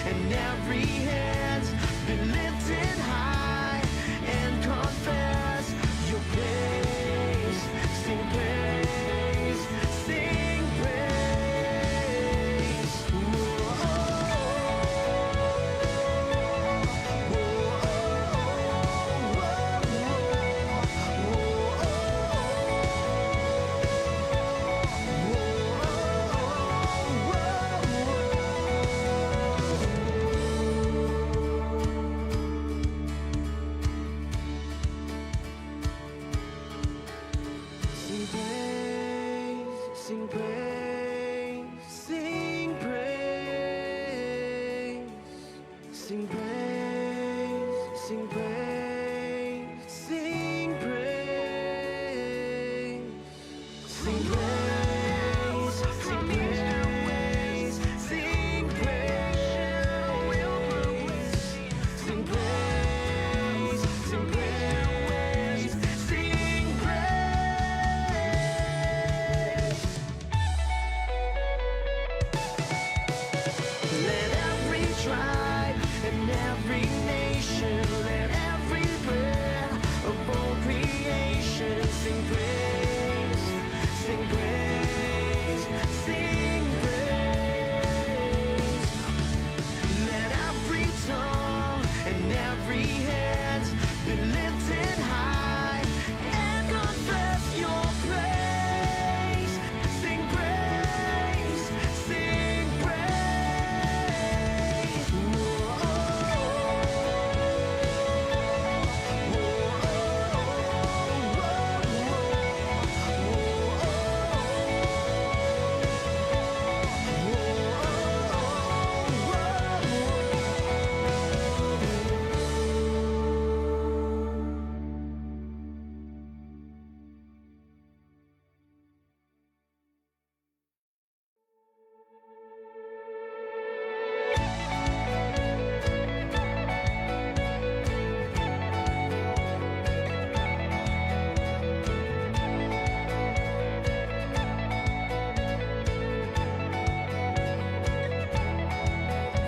and every hand's been lifted high, and confess your praise. Sing praise, sing praise. Sing praise, sing praise, sing praise, sing praise, sing praise, sing praise, sing praise, sing praise, sing praise, sing praise, sing praise. Let every tribe and every nation, let every breath of all creation sing praise, sing praise, sing praise. Let every tongue and every hand be lifted high and confess your praise. Sing praise, sing praise.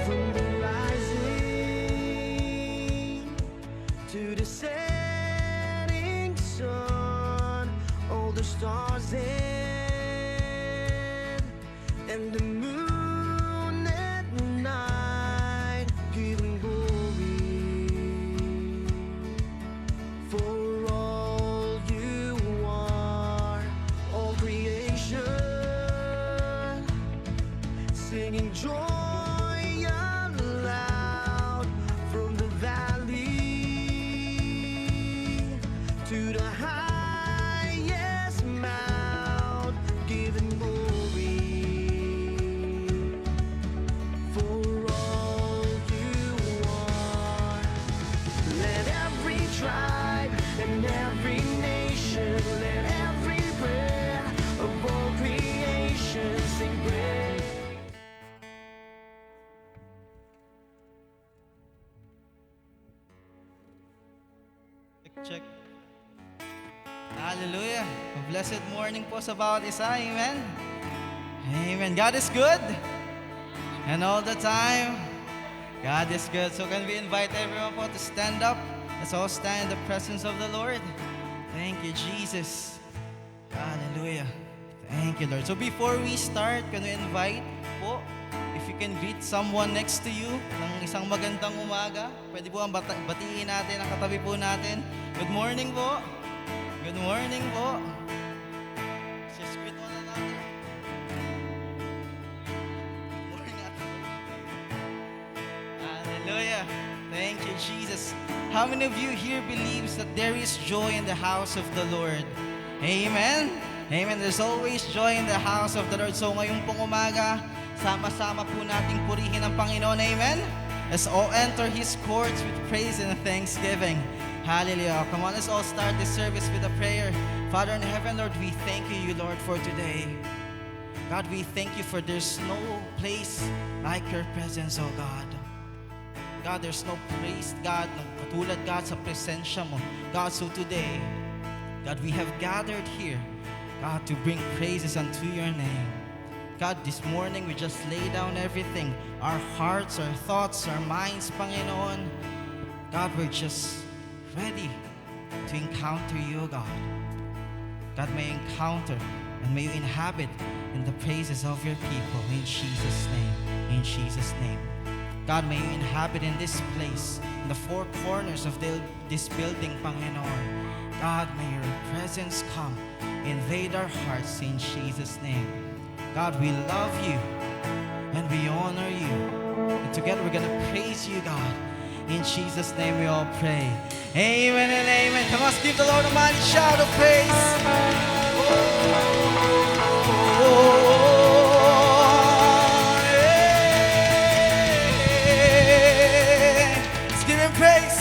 From the rising to the setting sun, all the stars and the moon at night, giving glory for all you are, all creation singing joy aloud from the valley to the highest mount, giving glory for all you are. Let every tribe and every nation, let every breath of all creation sing praise. Check. Hallelujah. A blessed morning po sa bawat isa. Amen. Amen. God is good. And all the time, God is good. So can we invite everyone po to stand up? Let's all stand in the presence of the Lord. Thank you, Jesus. Hallelujah. Thank you, Lord. So before we start, can we invite po, if you can greet someone next to you ng isang magandang umaga, pwede po ang batiin natin ang katabi po natin. Good morning po. Good morning po. Just greet one another. Good morning, Ate. Hallelujah. Thank you, Jesus. How many of you here believes that there is joy in the house of the Lord? Amen. Amen. There's always joy in the house of the Lord. So ngayong pong umaga, sama-sama po nating purihin ang Panginoon. Amen. Let's all enter His courts with praise and thanksgiving. Hallelujah. Come on, let's all start this service with a prayer. Father in heaven, Lord, we thank you, Lord, for today. God, we thank you for there's no place like your presence, oh God. God, there's no place, God, na katulad, God, sa presensya mo. God, so today, God, we have gathered here, God, to bring praises unto your name. God, this morning we just lay down everything. Our hearts, our thoughts, our minds, Panginoon. God, we're just ready to encounter you, God. God, may you encounter and may you inhabit in the praises of your people. In Jesus' name. In Jesus' name. God, may you inhabit in this place, in the four corners of this building, Panginoon. God, may your presence come, invade our hearts in Jesus' name. God, we love you and we honor you. And together we're going to praise you, God. In Jesus' name we all pray. Amen and amen. Come on, let's give the Lord a mighty shout of praise. Let's give him praise.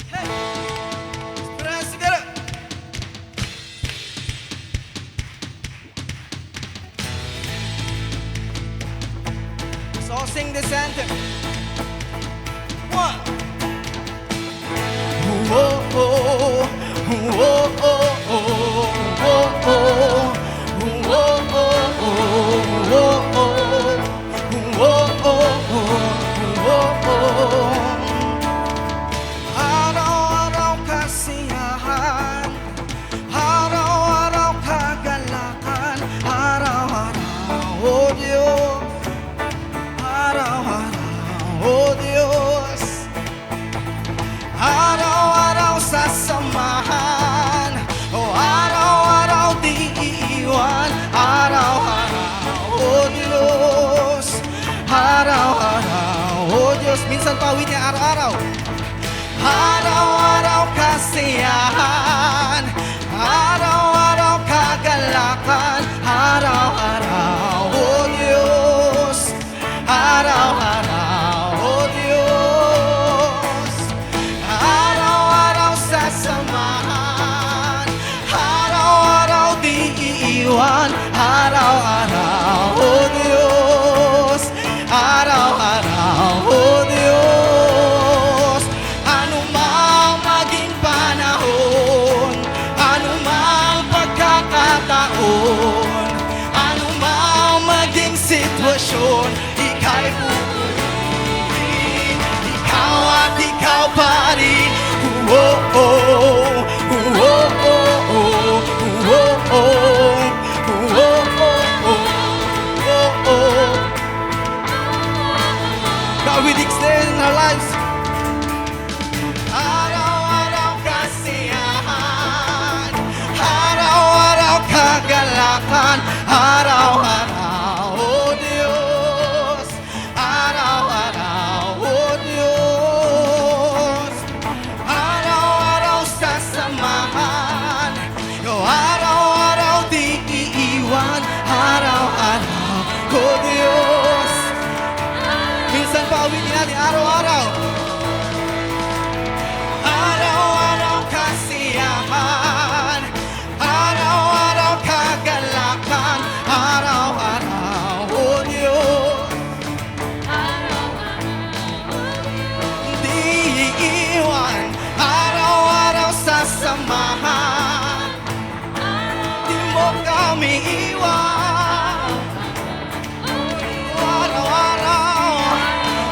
Hey, let's put our hands together. Let's all sing this anthem. One. Whoa, whoa, whoa, whoa, whoa, araw-araw kasiyahan, araw-araw kagalakan, araw-araw, oh Diyos, araw-araw, oh Diyos, araw-araw sasamahan, oh araw-araw di iiwan, araw-araw, oh Diyos, araw-araw, oh Diyos. Minsan pawid niya araw-araw. Araw-araw kasiyahan, araw-araw kagalakan, araw-araw, oh Diyos, araw-araw, oh Diyos, araw-araw sasamahan, araw-araw di iiwan, araw-araw, oh Diyos, araw-araw, oh Diyos. Anumang maging panahon, anumang pagkakataon, anumang maging sitwasyon, ika'y pupurihin, ikaw at ikaw pa rin. Oh, oh, oh, oh, oh, oh, oh, oh, oh. God, we declare in our lives. Araw-araw kasiyahan, araw-araw kagalakan, araw-araw, oh Diyos, araw-araw, oh Diyos, araw-araw sasamahan, oh araw-araw di iiwan, araw-araw, oh Diyos. Minsan pawitin natin araw-araw. Araw-araw kasiyahan, araw-araw kagalakan, araw-araw, oh Diyos. Di iiwan, araw-araw sasamahan, di mo kami iwan. Araw-araw,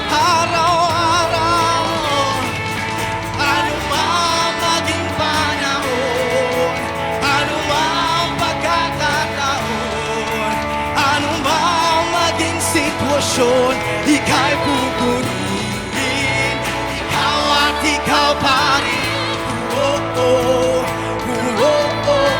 araw-araw, anumang maging panahon, anumang pagkakataon, anumang maging sitwasyon, ika'y pupurihin, ikaw at ikaw pa rin. Oh, oh, oh, oh, oh.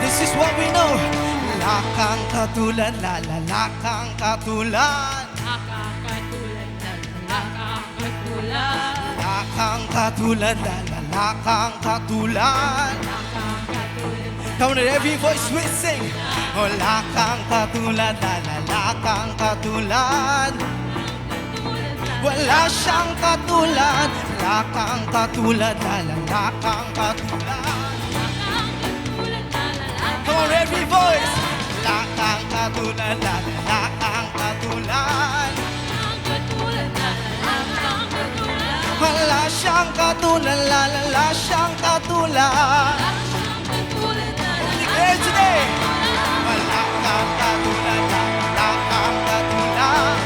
This is what we know. Lakang katulad, lalalakang katulad. Lakang katulad, lalalakang katulad. Come on, every voice we sing. Oh, lakang katulad, lalalakang katulad. Wala siyang katulad, lakang katulad, lalalakang katulad. Come on, every voice. Lakang katulad, lalalakang katulad. Wala siyang katulad, wala siyang katulad. Declare today. Wala kang katulad, wala kang katulad.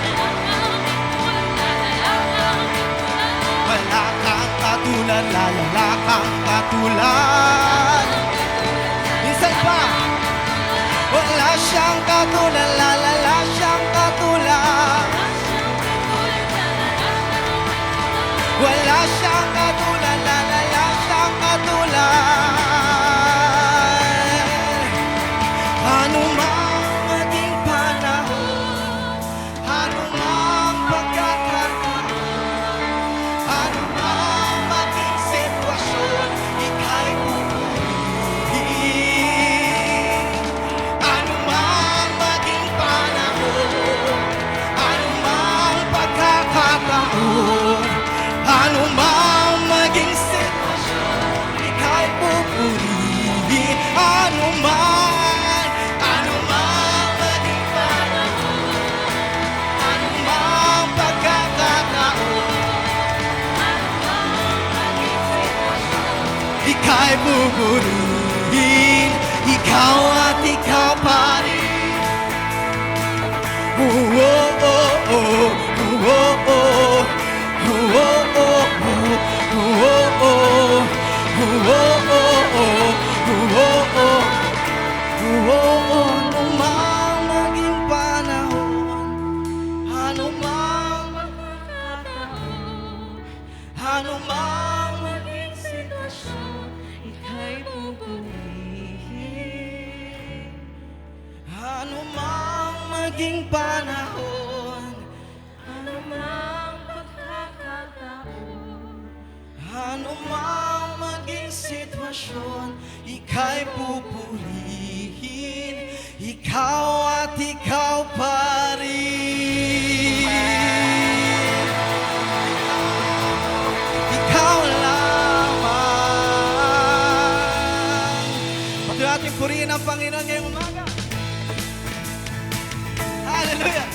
Wala kang katulad, wala kang katulad. Minsan pa. Wala siyang katulad, wala siyang katulad. Wala siyang katulad, wala siyang katulad. Ano mang maging panahon, ano mang pagkakataon, ano mang maging sitwasyon, ika'y pupurihin. Ano mang maging panahon, ano mang pagkakataon, ano mang maging sitwasyon, ika'y pupurihin. Ano man maging panahon, ano mang pagkakataon, ika'y pupurihin. Ikaw at ikaw pa rin. Oh, oh, oh, oh, oh, oh, oh. Oh, oh, oh, oh, oh, oh. Oh, oh, oh, oh, oh, oh. Oh, oh, oh. Ano mang maging panahon, ano mang ano mang maging sitwasyon, ika'y pupurihin. Ano mang maging panahon, Ano mang pagkakataon, ano mang maging sitwasyon, ika'y pupurihin. Ikaw at ikaw pa rin. Ikaw lamang. Patuloy natin purihin ang Panginoon ngayong umaga. Hallelujah!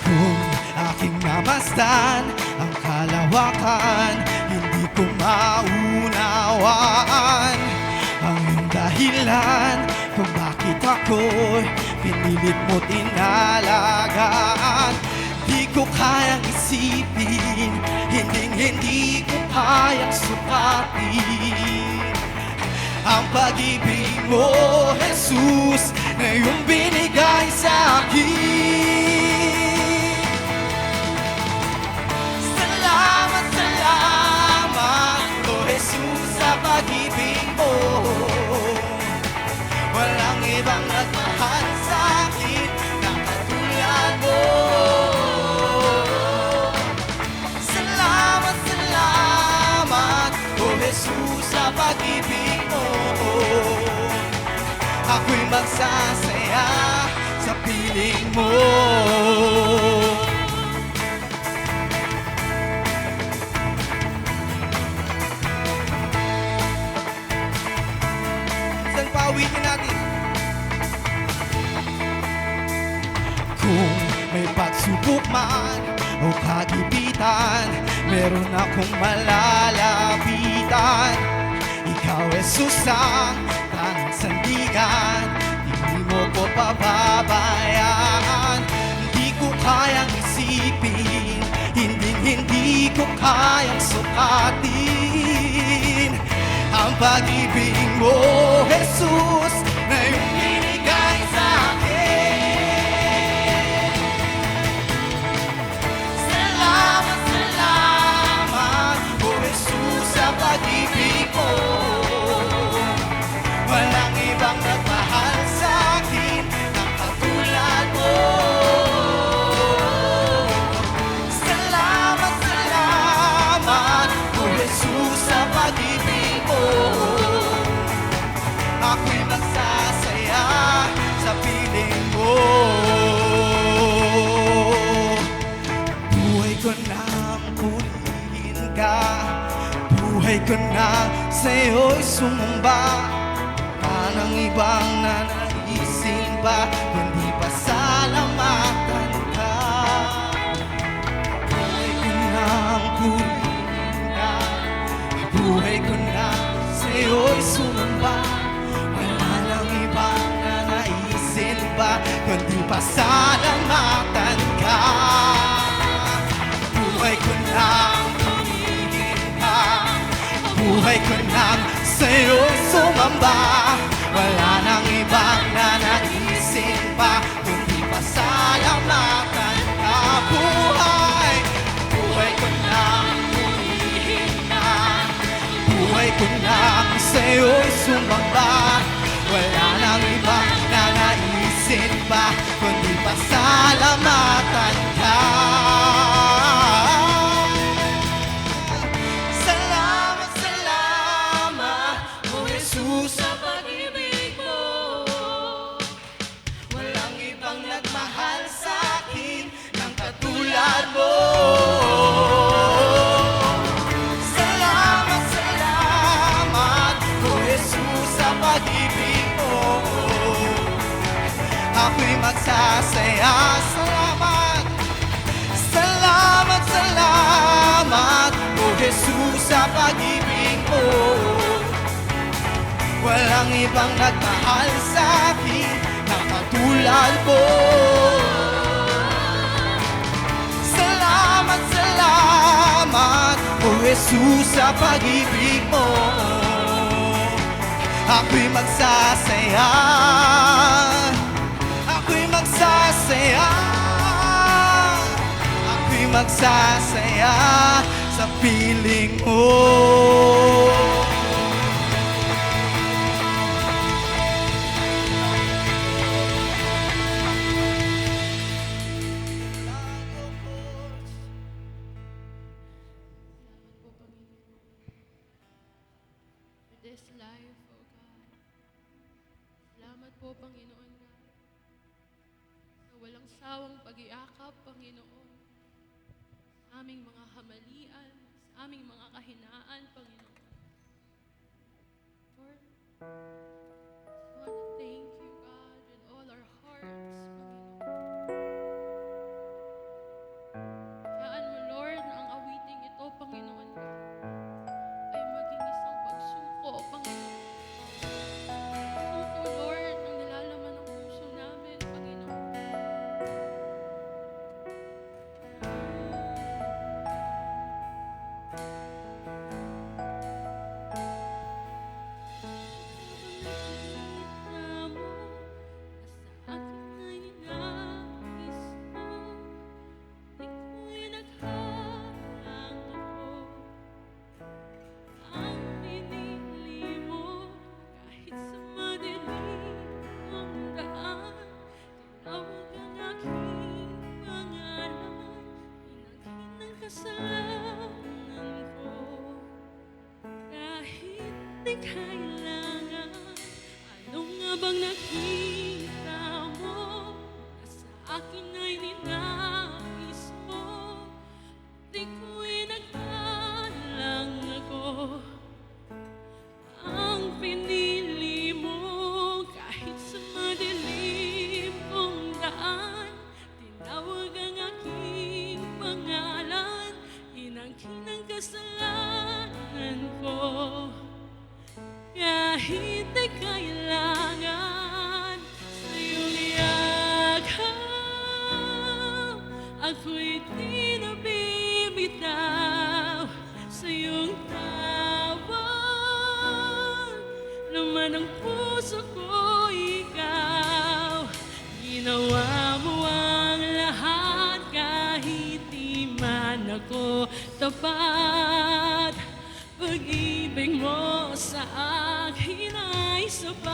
Kung aking mamasdan ang kalawakan, hindi ko maunawaan ang iyong dahilan kung bakit ako'y pinilit mo't inalagaan. Di ko kayang isipin, hindi ko kayang sukatin ang pag-ibig mo, Jesus, na iyong binigay sa akin. Salamat, salamat, O Jesus, sa pag-ibig mo. Walang ibang nagmahal sa akin na katulad mo. Salamat, salamat, O Jesus, sa pag-ibig mo. Ako'y magsasaya sa piling mo. Saan pa awitin natin? Kung may pagsubok man o kagipitan, meron akong malalapitan. Ikaw, Jesus, ang tanging sandigan, hindi mo ko pababayaan. Hindi ko kayang isipin, hindi ko kayang sukatin ang pag-ibig mo, Jesus, na iyong binigay sa akin. Salamat, salamat, O Jesus, sa pag-ibig mo. Walang ibang nagmahal sa akin ng katulad mo. Salamat, salamat, O Jesus, sa pag-ibig mo. Ako'y magsasaya sa piling mo. Buhay ko nang purihin ka, buhay Buhay ko na sa'yo'y sumamba. Anong ibang nanaisin pa, kundi pasalamatan ka. Buhay ko nang purihin ka, buhay ko na sa'yo'y sumamba. Wala nang ibang nanaisin pa, kundi pasalamatan ka. Buhay ko nang purihin ka, buhay ko nang sa'yo'y sumamba. Wala nang ibang nanaisin pa, kundi pasalamatan ka. Buhay, buhay ko nang purihin ka, buhay ko nang sa'yo'y sumamba. Wala nang ibang nanaisin pa, kundi pasalamatan ka. Salamat, salamat, O Jesus, sa pag-ibig mo. Walang ibang nagmahal sa'kin ng katulad mo. Salamat, salamat, O Jesus, sa pag-ibig mo. Ako'y magsasaya. Salamat, salamat, salamat, O Jesus, sa pag-ibig mo. Walang ibang nagmahal sa'kin ng katulad mo. Salamat, salamat, O Jesus, sa pag-ibig mo. Ako'y magsasaya, ako'y magsasaya, ako'y magsasaya sa piling mo. For this life, O God. Salamat po, Panginoon God, sa walang sawang pag-iakap, Panginoon, sa aming mga kamalian, sa aming mga kahinaan, Panginoon. Lord, I want to thank you, God, with all our hearts, Panginoon. Hayaan mo, Lord, na ang awiting ito, Panginoon God, ay maging isang pagsuko, Panginoon. Suko, Lord, ang nilalaman ng puso namin, Panginoon. Nakita mo na sa akin ay ninais mo, di ko'y naghalang ako. Ang pinili mo kahit sa madilim ang daan, tinawag ang aking pangalan, hinangin ang kasalanan ko. Kahit di kailangan, ano nga bang nakita mo na sa akin ay ninais mo, di ko'y naghalang ako. Ang pinili mo kahit sa madilim kong daan, tinawag ang aking pangalan, hinangkin ang kasalanan ko. Kahit di kailangan sa iyong yakap, ako'y di nabibitaw sa iyong tawag. Laman ng puso ko, ikaw. Ginawa mo ang lahat kahit di man ako tapat. Pag-ibig mo sa akin ay sapat.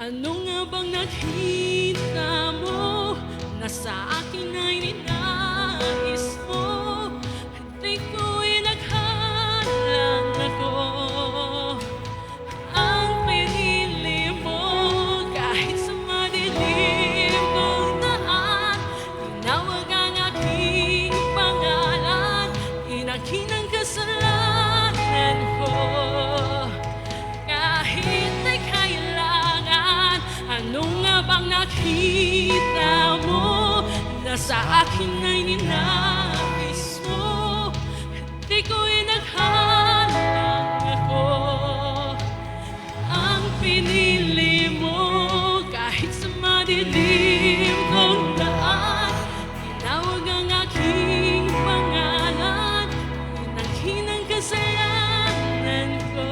Ano nga bang nakita mo na sa akin ay ninais mo? Di ko'y naghalang ako. Ang pinili mo kahit sa madilim kong daan, tinawag ang aking pangalan, hinangkin ang akin ay ninais mo. Di ko'y naghalang ako. Ang pinili mo kahit sa madilim kong daan. Tinawag ang aking pangalan, hinang kasalanan ko.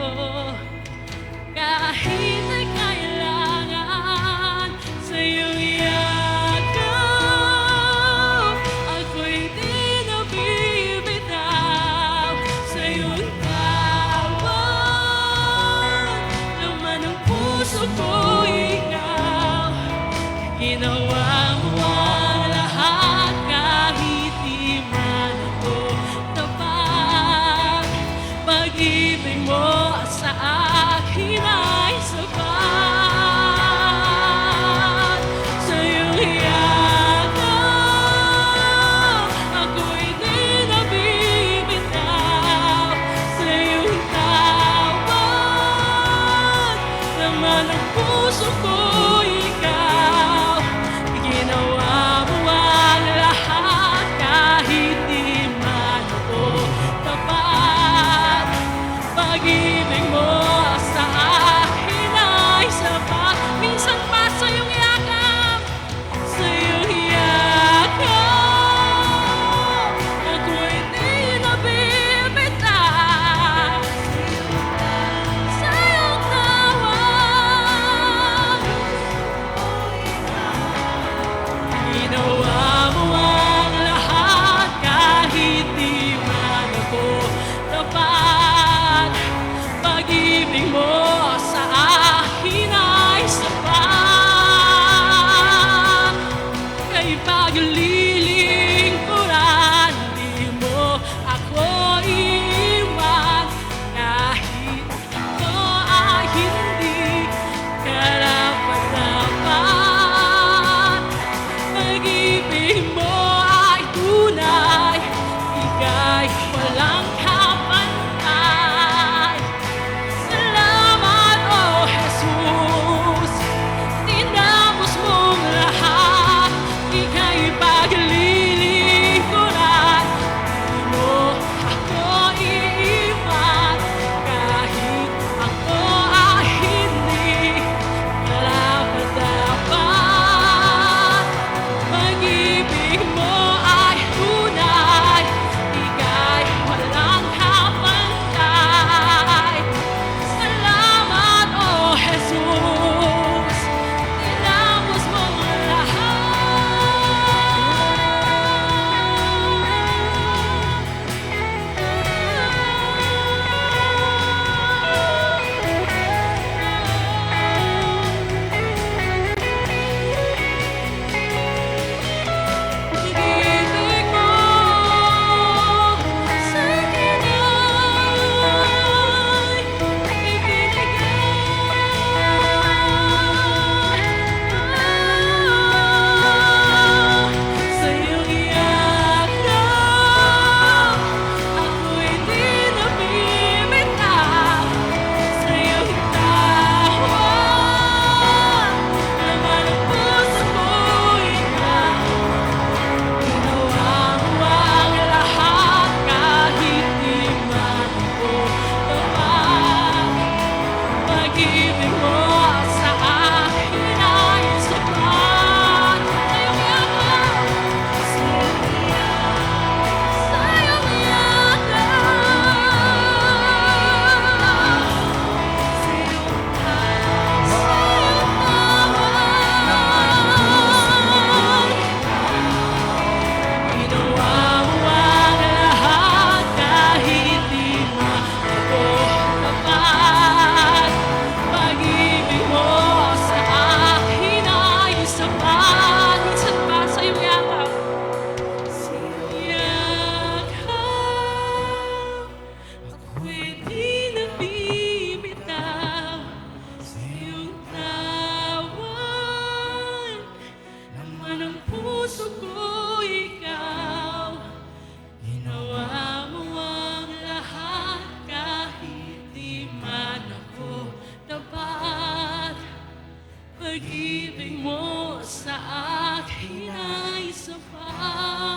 Kahit ay kailangan sa iyong yakap, ako'y di na bibitaw sa iyong tawag. Laman ng puso ko ikaw, ginawa mo ang lahat kahit di man ako tapat. Pag-ibig mo sa akin ay sapat. Sa iyong yakap, ako'y di na bibitaw sa iyong tawag. Laman ng puso ko ikaw, ginawa mo ang lahat kahit di man ako tapat. Pag-ibig mo sa akin ay sapat. Minsan pa sa iyong yakap, sa iyong yakap, ako'y di na bibitaw sa iyong tawag. Ginawa mo ang lahat kahit di man ako tapat. Pag-ibig mo sa akin ay sapat. Kay bagong lilingkuran, di mo ako iiwan. Kahit ito ay hindi karapat-dapat. Pag-ibig mo ay tunay, ika'y walang kapantay. Salamat, O Jesus, tinapos mong lahat. Ika'y paglilingkuran, di mo ako iiwan. Kahit ako ay hindi karapat-dapat. Pag-ibig mo ay tunay, ika'y walang kapantay. Salamat, O Jesus, tinapos mo ang Pag-ibig mo sa akin ay ibinigay. Sa iyong yakap, ako'y di na bibitaw sa iyong tawag. Laman ng puso ko ikaw, ginawa mo ang lahat kahit di man ako tapat. Pag-ibig mo sa akin ay sapat. Sa iyong yakap, sa iyong ginawa mo ang lahat kahit di man ako tapat. Pag-ibig mo sa akin ay sapat. Minsan pa sa iyong yakap, sa iyong yakap, ako'y di na bibitaw sa iyong tawag. Laman ng puso ko ikaw, ginawa mo ang lahat kahit di man ako tapat. Pag-ibig mo sa akin ay sapat.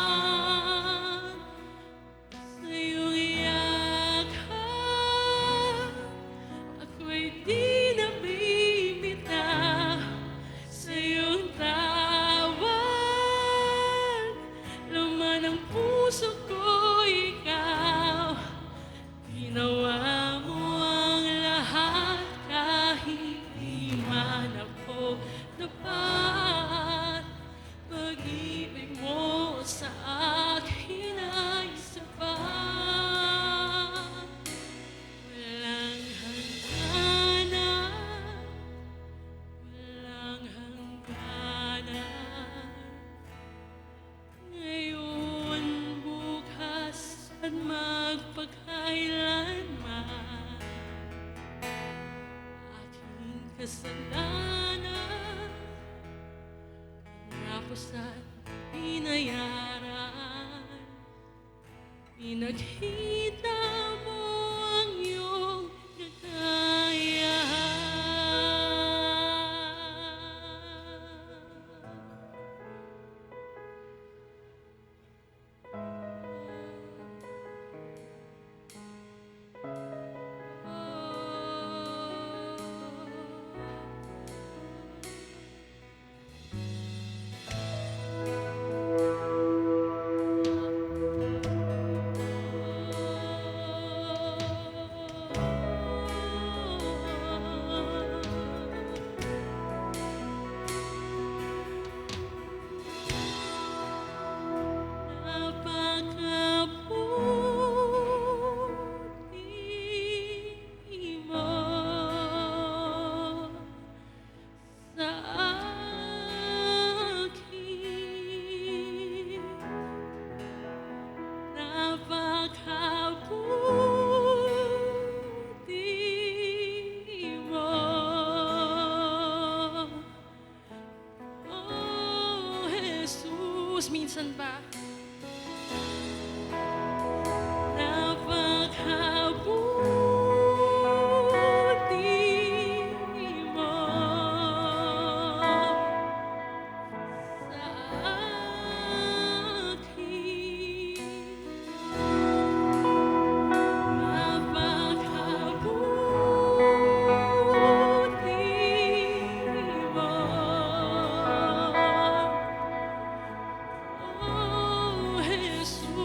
kasalanan, ako sa'y binayaran. Pinagkita mo ang iyong napakabuti mo sa akin. Napakabuti mo, oh Jesus. Minsan ba? Napakabuti mo sa akin. Napakabuti mo, oh Jesus.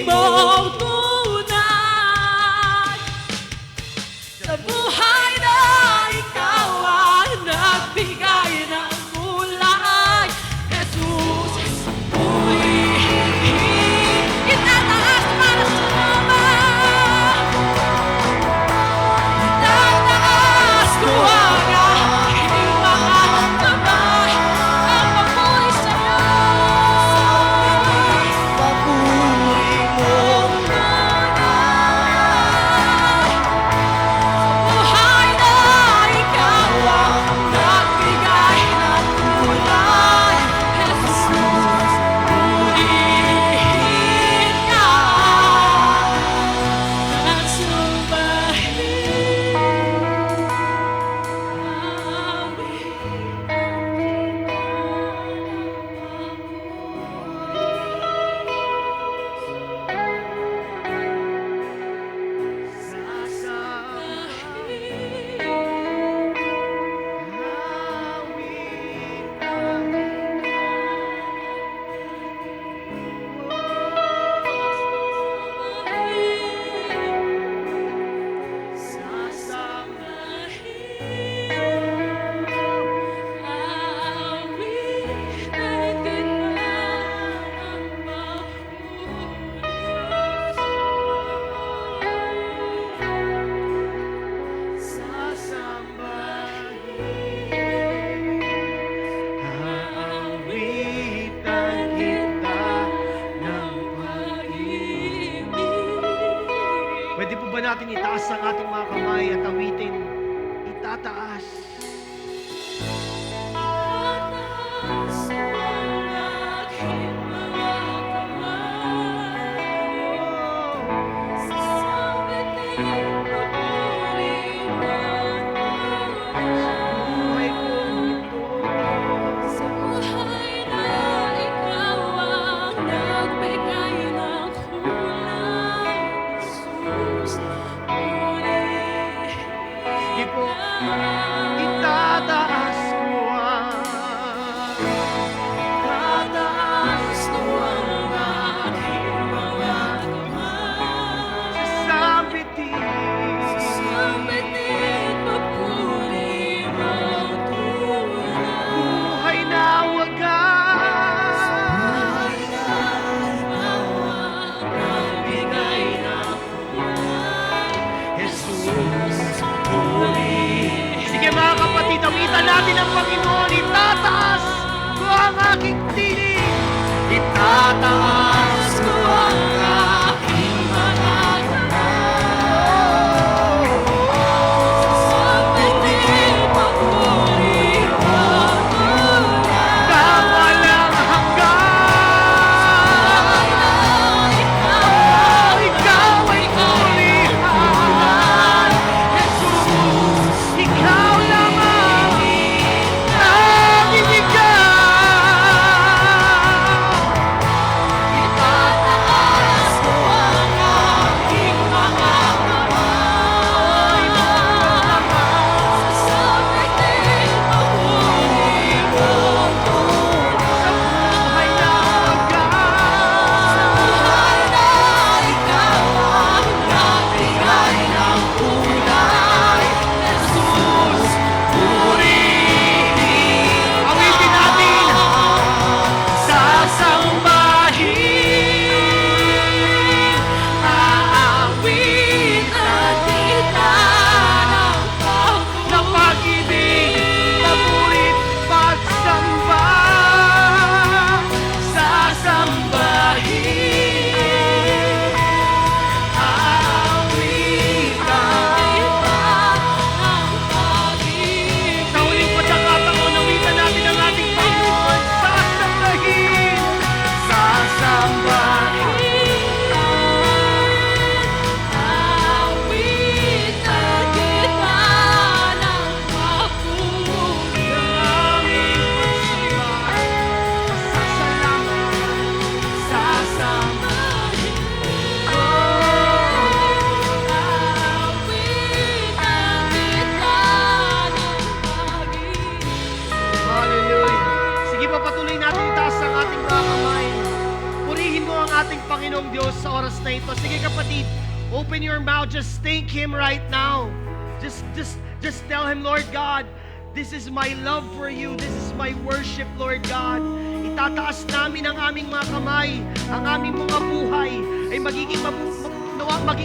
mong tunay sa buhay na ikaw ang nagbigay ng kulay. Jesus, purihin itataas para sa Ama. Itataas ko ang aking mga kamay, ang papuri sa'yo. Papuri mo. Buhay na ikaw ang nagbigay ng kulay. Jesus, purihin ka at sumahin. Aawitan kita ng Pwede po ba natin itaas ang ating mga kamay at awitin? Itataas. Buhay kong ito. Sa buhay na ikaw ang nagbigay ng kulay. Jesus, purihin Sige po. ka. Itataas ko Tataas ko ang aking mga kamay. sasabitin. Sabitin, papuri ang tunay. Buhay na wagas. Nagbigay ng kulay. Jesus, sige mga kapatid, awitan natin ang Panginoon. Itataas ko ang aking tinig. Itataas ko ang aking mga Sabitin, papuri ang tunay. kawalang hanggan. Ikaw ay pulihan. Jesus, ikaw lamang ang ibigay. Itataas ko ang aking mga kamay. Sasabitin, papuri ang tunay. Buhay na wagas. Buhay na ikaw ang nagbigay ng kulay. Jesus, purihin Awitin natin. Sasambahin. Aawitan kita ng Na pag-ibig, papurit, pagsamba. Sasambahin. Aawitan. Sa huling pagkakataon, awitan natin ang ating Panginoon. Sasambahin. Sasambahin. Aawitan kita ng papuri. Ang aming pagsamba. Sasalamat. Sasambahin. Hallelujah. Sige pa, patuloy natin itaas ang ating mga kamay. Purihin mo ang ating Panginoong Diyos sa oras na ito. Sige kapatid, open your mouth. Just thank Him right now. Just tell Him, Lord God, this is my love for you. This is my worship, Lord God. Itataas namin ang aming mga kamay, ang aming mga buhay ay magiging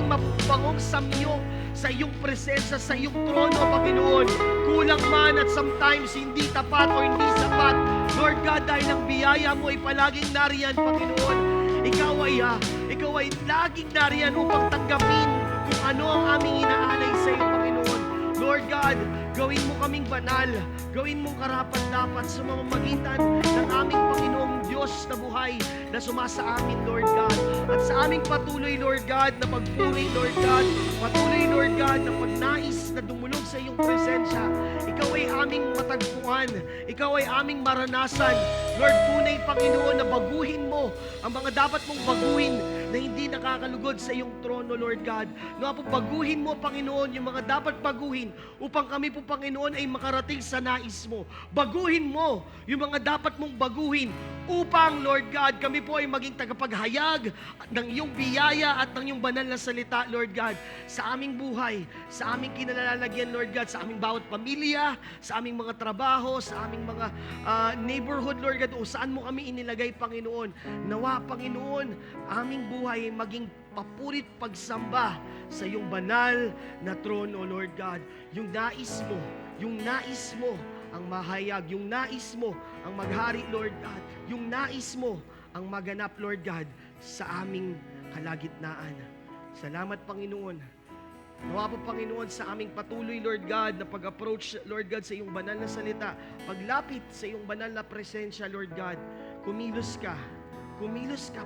mapangong samyo sa iyong presensya, sa iyong trono, Panginoon. Kulang man at sometimes hindi tapat o hindi sapat, Lord God, dahil ang biyaya mo ay palaging nariyan, Panginoon. Ikaw ay laging nariyan upang tanggapin kung ano ang aming inaalay sa iyo, Panginoon. Lord God, gawin mo kaming banal, gawin mong karapat-dapat sa mamamagitan ng aming Panginoong Diyos na buhay na sumasa amin, Lord God. At sa aming patuloy, Lord God, na pagpuri, Lord God, patuloy, Lord God, na pagnais na dumulog sa iyong presensya. Ikaw ay aming matagpuan, ikaw ay aming maranasan. Lord, tunay, Panginoon, na baguhin mo ang mga dapat mong baguhin na hindi nakakalugod sa iyong trono, Lord God. No, po, baguhin mo, Panginoon, yung mga dapat baguhin upang kami po, Panginoon, ay makarating sa nais mo. Baguhin mo yung mga dapat mong baguhin upang, Lord God, kami po ay maging tagapaghayag ng iyong biyaya at ng iyong banal na salita, Lord God, sa aming buhay, sa aming kinalalagyan, Lord God, sa aming bawat pamilya, sa aming mga trabaho, sa aming mga neighborhood, Lord God, o saan mo kami inilagay, Panginoon. Nawa, Panginoon, aming buhay ay maging papurit pagsamba sa iyong banal na trono, Lord God. Yung nais mo ang mahayag, yung nais mo ang maghari, Lord God, yung nais mo ang maganap, Lord God, sa aming kalagitnaan. Salamat, Panginoon. Nawa po, Panginoon, sa aming patuloy, Lord God, na pag-approach, Lord God, sa iyong banal na salita, paglapit sa iyong banal na presensya, Lord God, kumilos ka,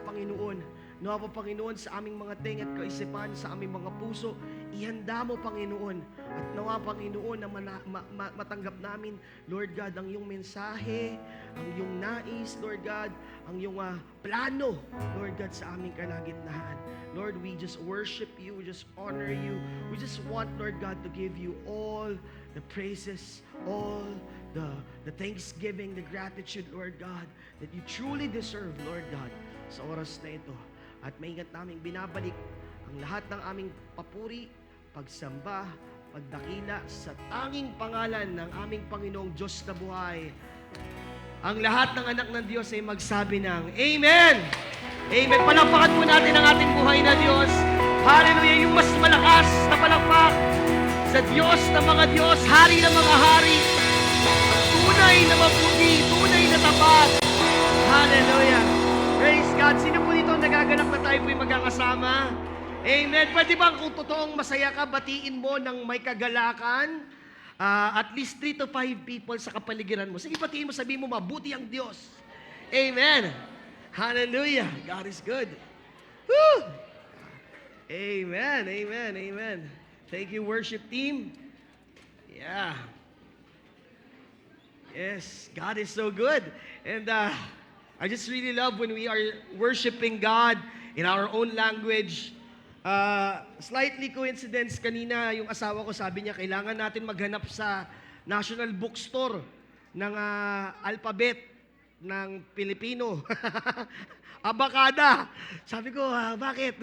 Panginoon. Nawa po, Panginoon, sa aming mga tenga at kaisipan, sa aming mga puso, ihanda mo, Panginoon. At nawa, Panginoon, na matanggap namin, Lord God, ang iyong mensahe, ang iyong nais, Lord God, ang iyong plano, Lord God, sa aming kalagitnaan. Lord, we just worship you, we just honor you. We just want, Lord God, to give you all the praises, all the thanksgiving, the gratitude, Lord God, that you truly deserve, Lord God, sa oras na ito. At maingat namin binabalik ang lahat ng aming papuri, pagsamba, pagdakila sa tanging pangalan ng aming Panginoong Diyos na buhay. Ang lahat ng anak ng Diyos ay magsabi ng Amen! Amen! Palakpakan po natin ang ating buhay na Diyos. Hallelujah! Yung mas malakas na palakpak sa Diyos na mga Diyos, Hari na mga Hari, tunay na mabuti, tunay na tapat. Hallelujah! Praise God! Sino po dito nagaganap na tayo po'y magkakasama? Amen! Pwede bang kung totoong masaya ka, batiin mo ng may kagalakan? At least 3 to 5 people sa kapaligiran mo. Sige, batiin mo, sabihin mo, mabuti ang Diyos. Amen! Hallelujah! God is good. Woo! Amen! Amen! Amen! Thank you, worship team. Yeah. Yes, God is so good. And I just really love when we are worshiping God in our own language. Slightly coincidence, kanina yung asawa ko sabi niya, kailangan natin maghanap sa National Bookstore ng alphabet ng Pilipino. Abakada. Sabi ko, bakit?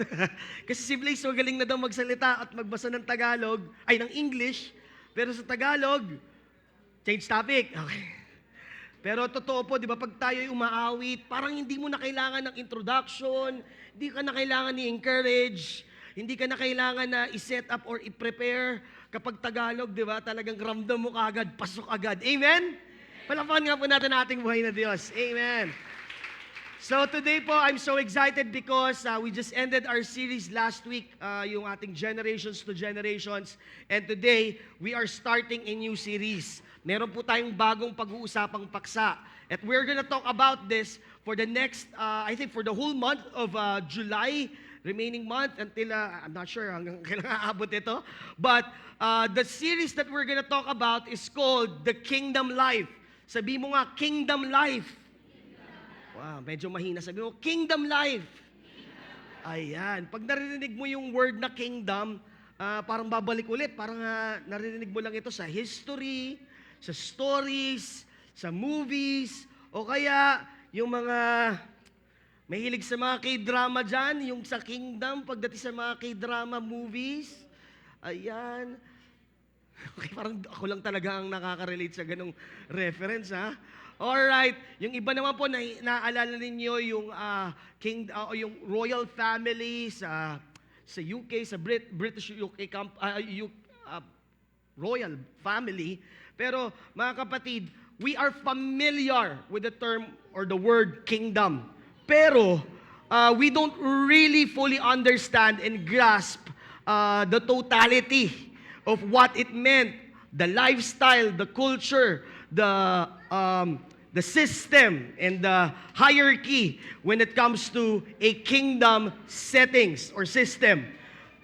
Kasi si Blaze magaling na daw magsalita at magbasa ng Tagalog, ay ng English, pero sa Tagalog, change topic. Okay. Pero totoo po, di ba, pag tayo'y umaawit, parang hindi mo na kailangan ng introduction, hindi ka na kailangan ni-encourage, hindi ka na kailangan na i-set up or i-prepare. Kapag Tagalog, di ba, talagang ramdam mo kagad, pasok agad. Amen? Palakpakan nga po natin ang ating buhay na Diyos. Amen. So today po, I'm so excited because we just ended our series last week, yung ating Generations to Generations. And today, we are starting a new series. Meron po tayong bagong pag-uusapang paksa. At we're gonna talk about this for the next, I think for the whole month of July, remaining month until, I'm not sure hanggang kailan aabot ito. But the series that we're gonna talk about is called The Kingdom Life. Sabi mo nga, Kingdom Life. Wow, medyo mahina. Sabi mo, Kingdom Life. Ayan. Pag narinig mo yung word na kingdom, parang babalik ulit. Parang narinig mo lang ito sa history, sa stories, sa movies, o kaya yung mga Mahilig sa mga K-drama dyan, yung sa Kingdom, pagdating sa mga K-drama movies. Ayan. Okay, parang ako lang talaga ang nakaka-relate sa ganong reference, ha? Alright, yung iba naman po, naaalala ninyo yung, yung royal family sa UK, sa British UK, royal family. Pero mga kapatid, we are familiar with the term or the word kingdom. Pero we don't really fully understand and grasp the totality of what it meant, the lifestyle, the culture, the system, and the hierarchy when it comes to a kingdom settings or system.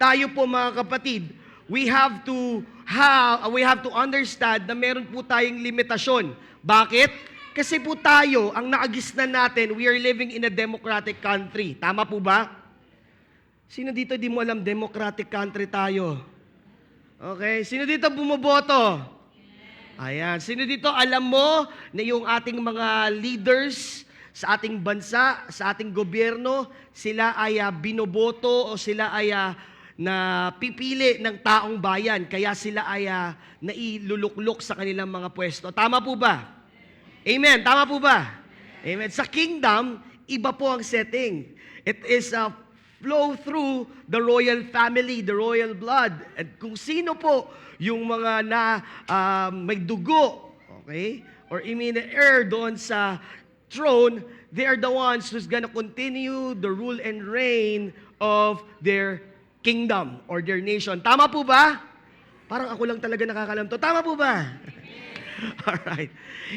Tayo po mga kapatid, we have to understand na meron po tayong limitasyon. Bakit? Kasi po tayo, ang naagisnan natin, we are living in a democratic country. Tama po ba? Sino dito di mo alam democratic country tayo? Okay, sino dito bumoboto? Ayan, sino dito alam mo na yung ating mga leaders sa ating bansa, sa ating gobyerno, sila ay binoboto o sila ay napipili ng taong bayan, kaya sila ay nailuluklok sa kanilang mga pwesto. Tama po ba? Amen, tama po ba? Amen. Sa kingdom, iba po ang setting. It is a flow through the royal family, the royal blood. At kung sino po yung mga may dugo, okay? Or heir doon sa throne, they are the ones who's gonna continue the rule and reign of their kingdom or their nation. Tama po ba? Parang ako lang talaga nakakalam to. Tama po ba? Alright.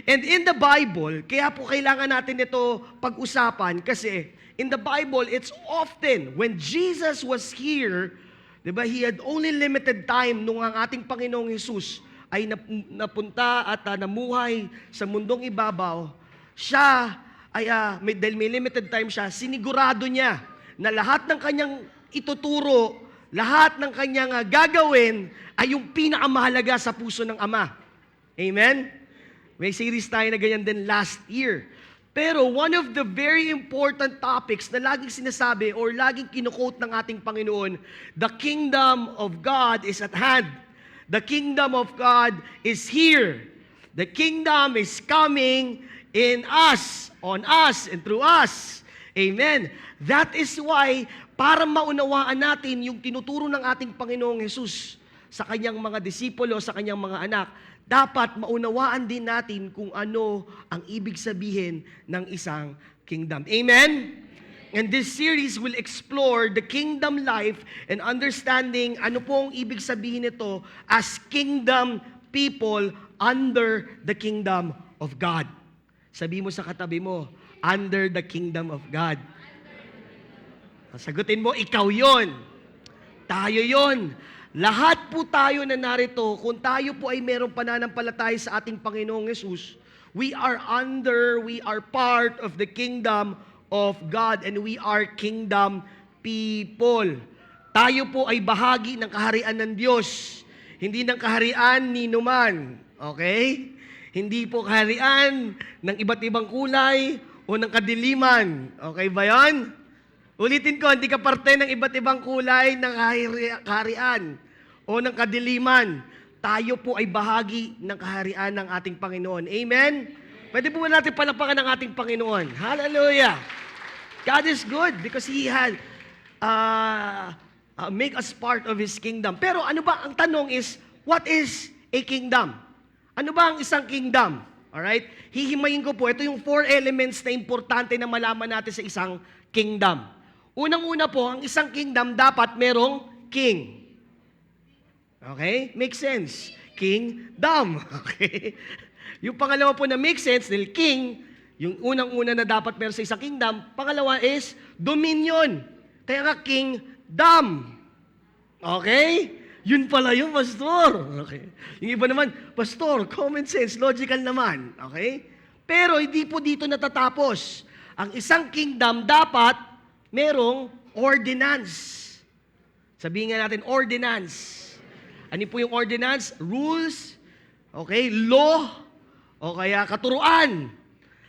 And in the Bible, kaya po kailangan natin ito pag-usapan kasi in the Bible, it's often when Jesus was here, diba, He had only limited time nung ang ating Panginoong Jesus ay napunta at namuhay sa mundong ibabaw. Siya ay, dahil may limited time siya, sinigurado niya na lahat ng kanyang ituturo, lahat ng kanyang gagawin ay yung pinakamahalaga sa puso ng Ama. Amen? May series tayo na ganyan din last year. Pero one of the very important topics na laging sinasabi or laging kinukote ng ating Panginoon, the kingdom of God is at hand. The kingdom of God is here. The kingdom is coming in us, on us, and through us. Amen. That is why, para maunawaan natin yung tinuturo ng ating Panginoong Jesus sa kanyang mga disipulo, sa kanyang mga anak, dapat maunawaan din natin kung ano ang ibig sabihin ng isang kingdom. Amen? And this series will explore the kingdom life and understanding ano pong ibig sabihin nito as kingdom people under the kingdom of God. Sabi mo sa katabi mo, under the kingdom of God. Sagutin mo, ikaw yon. Tayo yon. Lahat po tayo na narito, kung tayo po ay merong pananampalataya sa ating Panginoong Yesus, we are part of the kingdom of God and we are kingdom people. Tayo po ay bahagi ng kaharian ng Diyos, hindi ng kaharian ni numan. Okay? Hindi po kaharian ng iba't ibang kulay o ng kadiliman. Okay ba yan? Ulitin ko, hindi ka parte ng iba't ibang kulay ng kaharian o ng kadiliman. Tayo po ay bahagi ng kaharian ng ating Panginoon. Amen? Pwede po natin palapakan ng ating Panginoon. Hallelujah! God is good because He had make us part of His kingdom. Pero ano ba, ang tanong is, what is a kingdom? Ano ba ang isang kingdom? Alright? Hihimayin ko po, ito yung 4 elements na importante na malaman natin sa isang kingdom. Unang-una po, ang isang kingdom dapat merong king. Okay? Makes sense. Kingdom. Okay? Yung pangalawa po na makes sense, dahil king, yung unang-una na dapat meron sa isang kingdom, pangalawa is dominion. Kaya nga, kingdom. Okay? Yun pala yung pastor. Okay? Yung iba naman, pastor, common sense, logical naman. Okay? Pero hindi po dito natatapos. Ang isang kingdom dapat merong ordinance. Sabihin nga natin, ordinance. Ano po yung ordinance? Rules, okay, law, o kaya katuruan.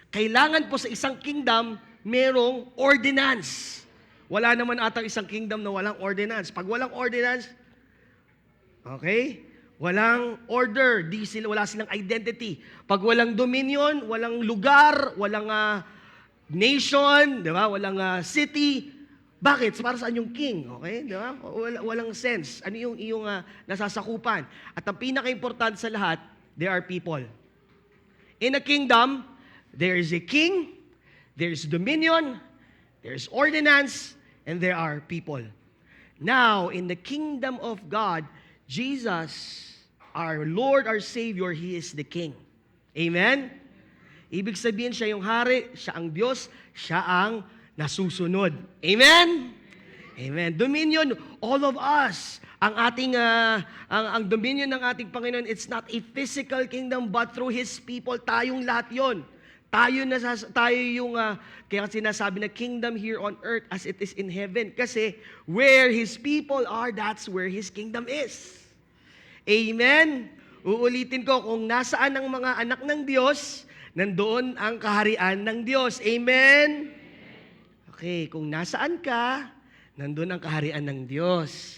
Kailangan po sa isang kingdom, merong ordinance. Wala naman atang isang kingdom na walang ordinance. Pag walang ordinance, okay, walang order, wala silang identity. Pag walang dominion, walang lugar, walang nation, di ba? Walang city. Bakit? Para saan yung king? Okay? Di ba? Walang sense. Ano yung iyong nasasakupan? At ang pinaka-importante sa lahat, there are people. In a kingdom, there is a king, there is dominion, there is ordinance, and there are people. Now, in the kingdom of God, Jesus, our Lord, our Savior, He is the King. Amen? Ibig sabihin, siya yung hari, siya ang Diyos, siya ang nasusunod. Amen? Amen. Dominion, all of us, ang ating, ang dominion ng ating Panginoon, it's not a physical kingdom, but through His people, tayong lahat yon. Tayo yung, kaya sinasabi na kingdom here on earth as it is in heaven. Kasi where His people are, that's where His kingdom is. Amen? Uulitin ko, kung nasaan ang mga anak ng Diyos, nandoon ang kaharian ng Diyos. Amen? Okay, kung nasaan ka, nandoon ang kaharian ng Diyos.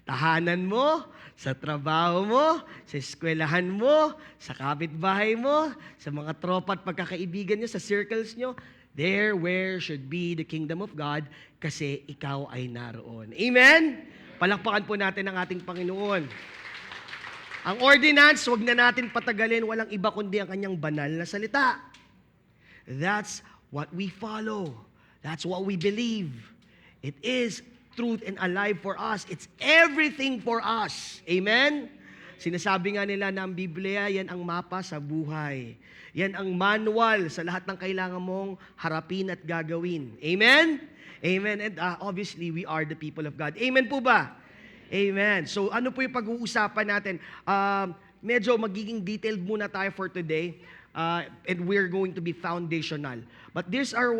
Tahanan mo, sa trabaho mo, sa eskwelahan mo, sa kapitbahay mo, sa mga tropa at pagkakaibigan nyo, sa circles nyo, there where should be the kingdom of God kasi ikaw ay naroon. Amen? Palakpakan po natin ang ating Panginoon. Ang ordinance, wag na natin patagalin, walang iba kundi ang kanyang banal na salita. That's what we follow. That's what we believe. It is truth and alive for us. It's everything for us. Amen? Sinasabi nga nila na ang Biblia, yan ang mapa sa buhay. Yan ang manual sa lahat ng kailangan mong harapin at gagawin. Amen? Amen. And obviously, we are the people of God. Amen po ba? Amen. So ano po yung pag-uusapan natin? Medyo magiging detailed muna tayo for today. And we're going to be foundational. But these are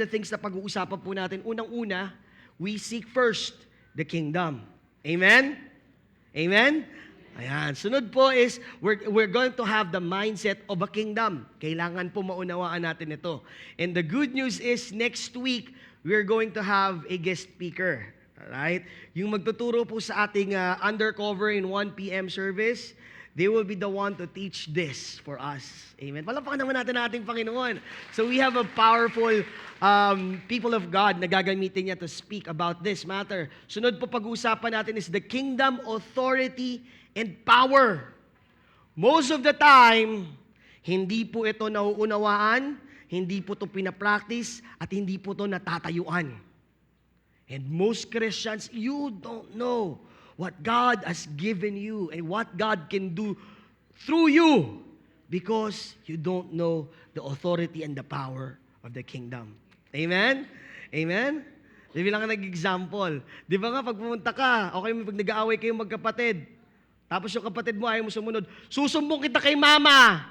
the things na pag-uusapan po natin. Unang-una, we seek first the kingdom. Amen? Amen? Ayan. Sunod po is, we're going to have the mindset of a kingdom. Kailangan po maunawaan natin ito. And the good news is, next week, we're going to have a guest speaker. Alright? Yung magtuturo po sa ating undercover in 1 p.m. service, they will be the one to teach this for us. Amen. Palakpakan naman natin ang ating Panginoon. So we have a powerful people of God na gagamitin niya to speak about this matter. Sunod po pag-uusapan natin is the kingdom, authority, and power. Most of the time, hindi po ito nauunawaan, hindi po ito pinapractice, at hindi po ito natatayuan. And most Christians, you don't know what God has given you and what God can do through you because you don't know the authority and the power of the kingdom. Amen? Amen? Di bilang ka nag-example. Di ba nga, pag pumunta ka, okay, pag nag-aaway kayo magkapatid, tapos yung kapatid mo ayaw mo sumunod, susumbong kita kay mama.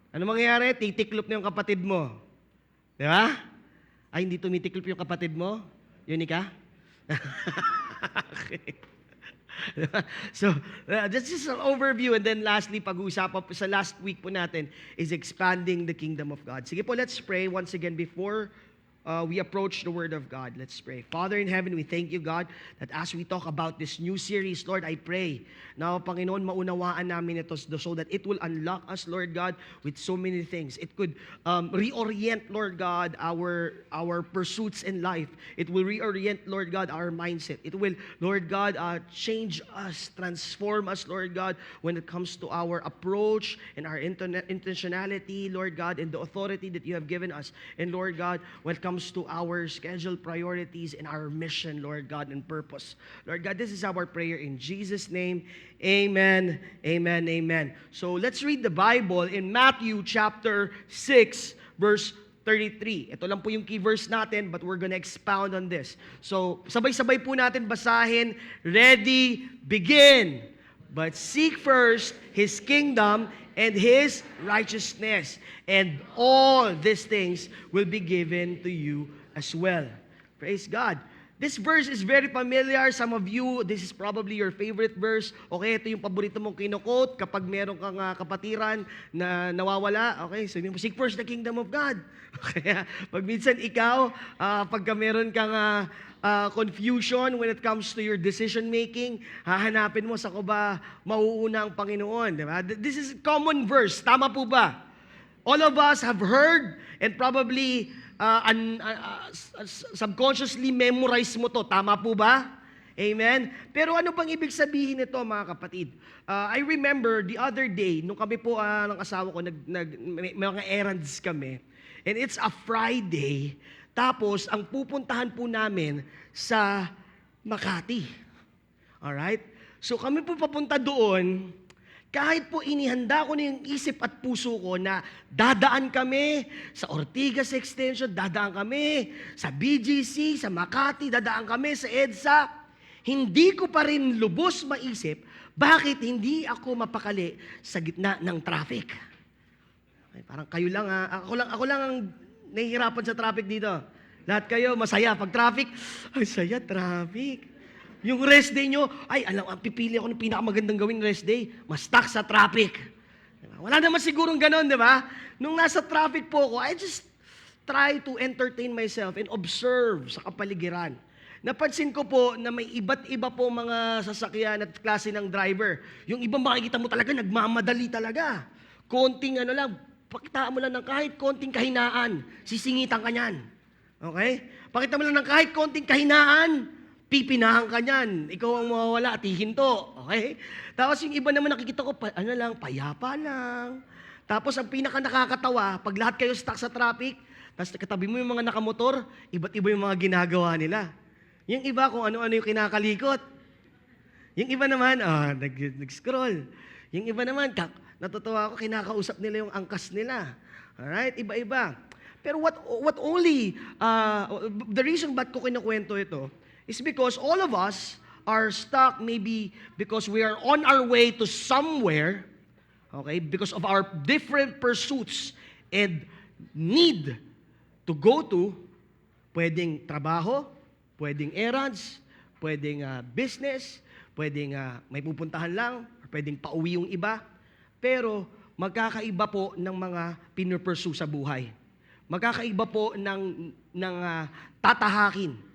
Ano mangyayari? Titiklop na yung kapatid mo. Di ba? Ay, hindi tumitiklop yung kapatid mo? Yun ka? Okay. So, that's just an overview. And then lastly, pag-uusapan po sa last week po natin is expanding the kingdom of God. Sige po, let's pray once again before we approach the Word of God. Let's pray. Father in heaven, we thank you, God, that as we talk about this new series, Lord, I pray na, Panginoon, maunawaan namin ito so that it will unlock us, Lord God, with so many things. It could reorient, Lord God, our pursuits in life. It will reorient, Lord God, our mindset. It will, Lord God, change us, transform us, Lord God, when it comes to our approach and our intentionality, Lord God, and the authority that you have given us. And Lord God, when it comes to our scheduled priorities and our mission, Lord God, and purpose. Lord God, this is our prayer in Jesus' name. Amen, amen, amen. So let's read the Bible in Matthew chapter 6, verse 33. Ito lang po yung key verse natin, but we're gonna expound on this. So sabay-sabay po natin basahin. Ready, begin. But seek first His kingdom and His righteousness, and all these things will be given to you as well. Praise God. This verse is very familiar. Some of you, this is probably your favorite verse. Okay, ito yung paborito mong kino-quote kapag meron kang kapatiran na nawawala. Okay, sabihin mo, seek first the kingdom of God. Kaya pag minsan ikaw, pagka meron kang confusion when it comes to your decision making, hahanapin mo sa ko ba mauuna ang Panginoon. Diba? This is common verse. Tama po ba? All of us have heard and probably subconsciously memorize mo to. Tama po ba? Amen? Pero ano bang ibig sabihin nito, mga kapatid? I remember the other day, nung kami po ng asawa ko, may mga errands kami. And it's a Friday. Tapos, ang pupuntahan po namin sa Makati. Alright? So kami po papunta doon, kahit po inihanda ko na yung isip at puso ko na dadaan kami sa Ortigas Extension, dadaan kami sa BGC, sa Makati, dadaan kami sa EDSA, hindi ko pa rin lubos maisip bakit hindi ako mapakali sa gitna ng traffic. Okay, parang kayo lang ako lang ang nahihirapan sa traffic dito. Lahat kayo masaya pag traffic. Ay, saya traffic. Yung rest day nyo, pipili ako ng pinakamagandang gawing rest day, ma-stuck sa traffic. Diba? Wala naman sigurong ganon, di ba? Nung nasa traffic po ako, I just try to entertain myself and observe sa kapaligiran. Napansin ko po na may iba't iba po mga sasakyan at klase ng driver. Yung ibang makikita mo talaga, nagmamadali talaga. Konting pakitaan mo lang ng kahit konting kahinaan, sisingitan ka niyan. Okay? Pakita mo lang ng kahit konting kahinaan, pipinahan ka niyan. Ikaw ang mawawala at hihinto. Okay? Tapos yung iba naman nakikita ko, payapa lang. Tapos ang pinaka nakakatawa, pag lahat kayo stuck sa traffic, tapos katabi mo yung mga nakamotor, iba't iba yung mga ginagawa nila. Yung iba kung ano-ano yung kinakalikot. Yung iba naman, nag-scroll. Yung iba naman, natutuwa ako, kinakausap nila yung angkas nila. Alright? Iba-iba. Pero the reason ba't ko kinukwento ito, is because all of us are stuck maybe because we are on our way to somewhere, okay, because of our different pursuits and need to go to, pwedeng trabaho, pwedeng errands, pwedeng business, pwedeng may pupuntahan lang, or pwedeng pauwi yung iba, pero magkakaiba po ng mga pinupursue sa buhay. Magkakaiba po ng tatahakin.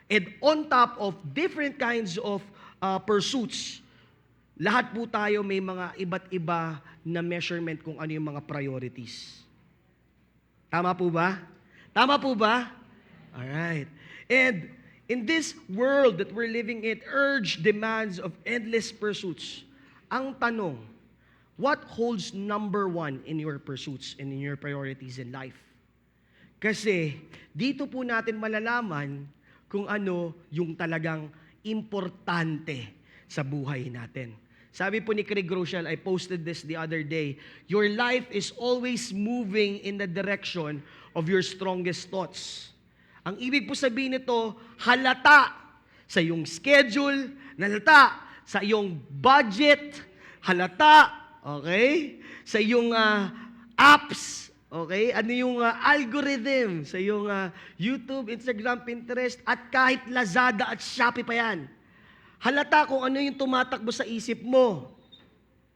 And on top of different kinds of pursuits, lahat po tayo may mga iba't iba na measurement kung ano yung mga priorities. Tama po ba? Tama po ba? Alright. And in this world that we're living in, urge demands of endless pursuits. Ang tanong, what holds number one in your pursuits and in your priorities in life? Kasi dito po natin malalaman kung ano yung talagang importante sa buhay natin. Sabi po ni Craig Groeschel, I posted this the other day, your life is always moving in the direction of your strongest thoughts. Ang ibig po sabihin nito, halata sa iyong schedule, halata sa iyong budget, halata, okay, sa iyong apps, okay? Ano yung algorithm sa iyong YouTube, Instagram, Pinterest, at kahit Lazada at Shopee pa yan. Halata kung ano yung tumatakbo sa isip mo.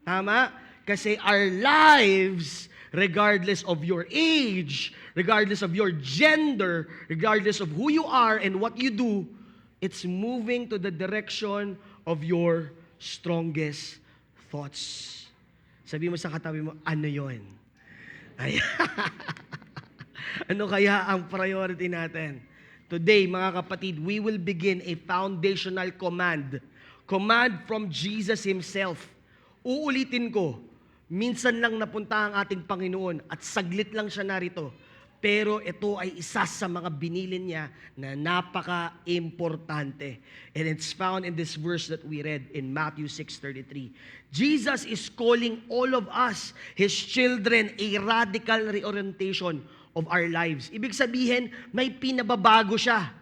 Tama? Kasi our lives, regardless of your age, regardless of your gender, regardless of who you are and what you do, it's moving to the direction of your strongest thoughts. Sabi mo sa katabi mo, ano yon? Ay, ano kaya ang priority natin? Today, mga kapatid, we will begin a foundational command. Command from Jesus Himself. Uulitin ko, minsan lang napunta ang ating Panginoon at saglit lang siya narito. Pero ito ay isa sa mga binilin niya na napaka-importante. And it's found in this verse that we read in Matthew 6:33. Jesus is calling all of us, His children, a radical reorientation of our lives. Ibig sabihin, may pinababago siya.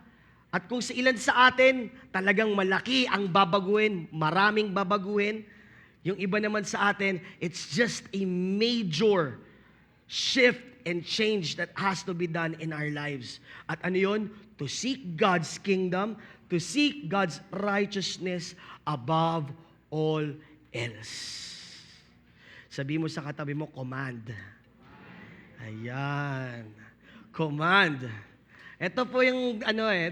At kung sa ilan sa atin, talagang malaki ang babaguhin, maraming babaguhin. Yung iba naman sa atin, it's just a major shift and change that has to be done in our lives. At ano yun? To seek God's kingdom, to seek God's righteousness above all else. Sabi mo sa katabi mo, command. Ayan. Command. Ito po yung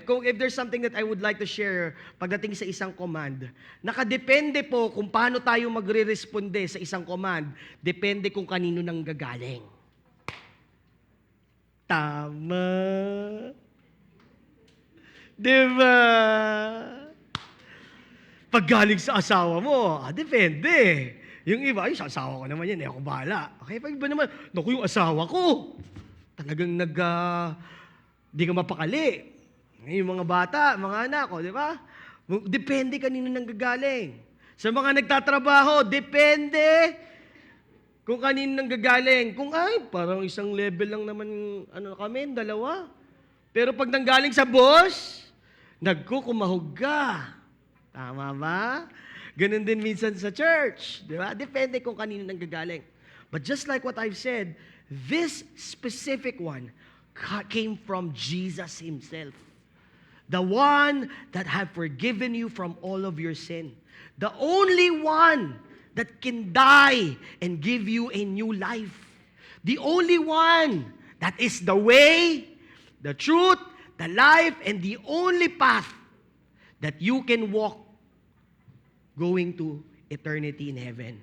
kung if there's something that I would like to share pagdating sa isang command, nakadepende po kung paano tayo magre-responde sa isang command, depende kung kanino nang gagaling. Tama. Diba? Pag galing sa asawa mo, depende. Yung iba, ay, sa asawa ko naman yan, ako bahala. Okay, pag iba naman, naku, yung asawa ko, talagang di ka mapakali. Yung mga bata, mga anak ko, di ba? Depende kanino nang gagaling. Sa mga nagtatrabaho, depende kung kanino nang gagaling. Kung parang isang level lang naman, kami, dalawa. Pero pag nanggaling sa boss, nagkukumahog ka. Tama ba? Ganun din minsan sa church. Di ba? Depende kung kanino nang gagaling. But just like what I've said, this specific one came from Jesus Himself. The one that have forgiven you from all of your sin. The only one that can die and give you a new life. The only one that is the way, the truth, the life, and the only path that you can walk going to eternity in heaven.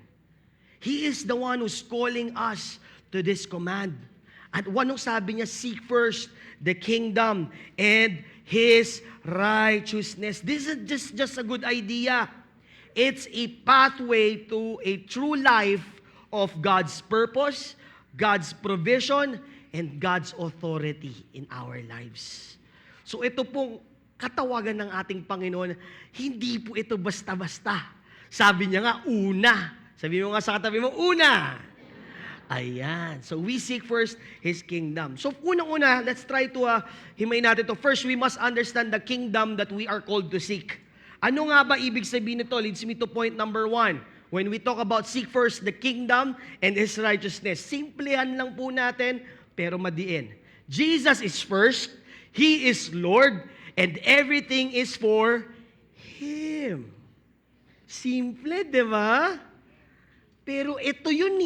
He is the one who's calling us to this command. At anong sabi niya? Seek first the kingdom and His righteousness. This is just a good idea. It's a pathway to a true life of God's purpose, God's provision, and God's authority in our lives. So ito pong katawagan ng ating Panginoon, hindi po ito basta-basta. Sabi niya nga, una. Sabi mo nga sa katabi mo, una. Ayan. So we seek first His kingdom. So unang-una, let's try to himay natin to. First, we must understand the kingdom that we are called to seek. Ano nga ba ibig sabihin nito? Leads me to point number 1. When we talk about seek first the kingdom and His righteousness, simplihan lang po natin, pero madiin. Jesus is first, He is Lord, and everything is for Him. Simple, di ba? Pero ito yun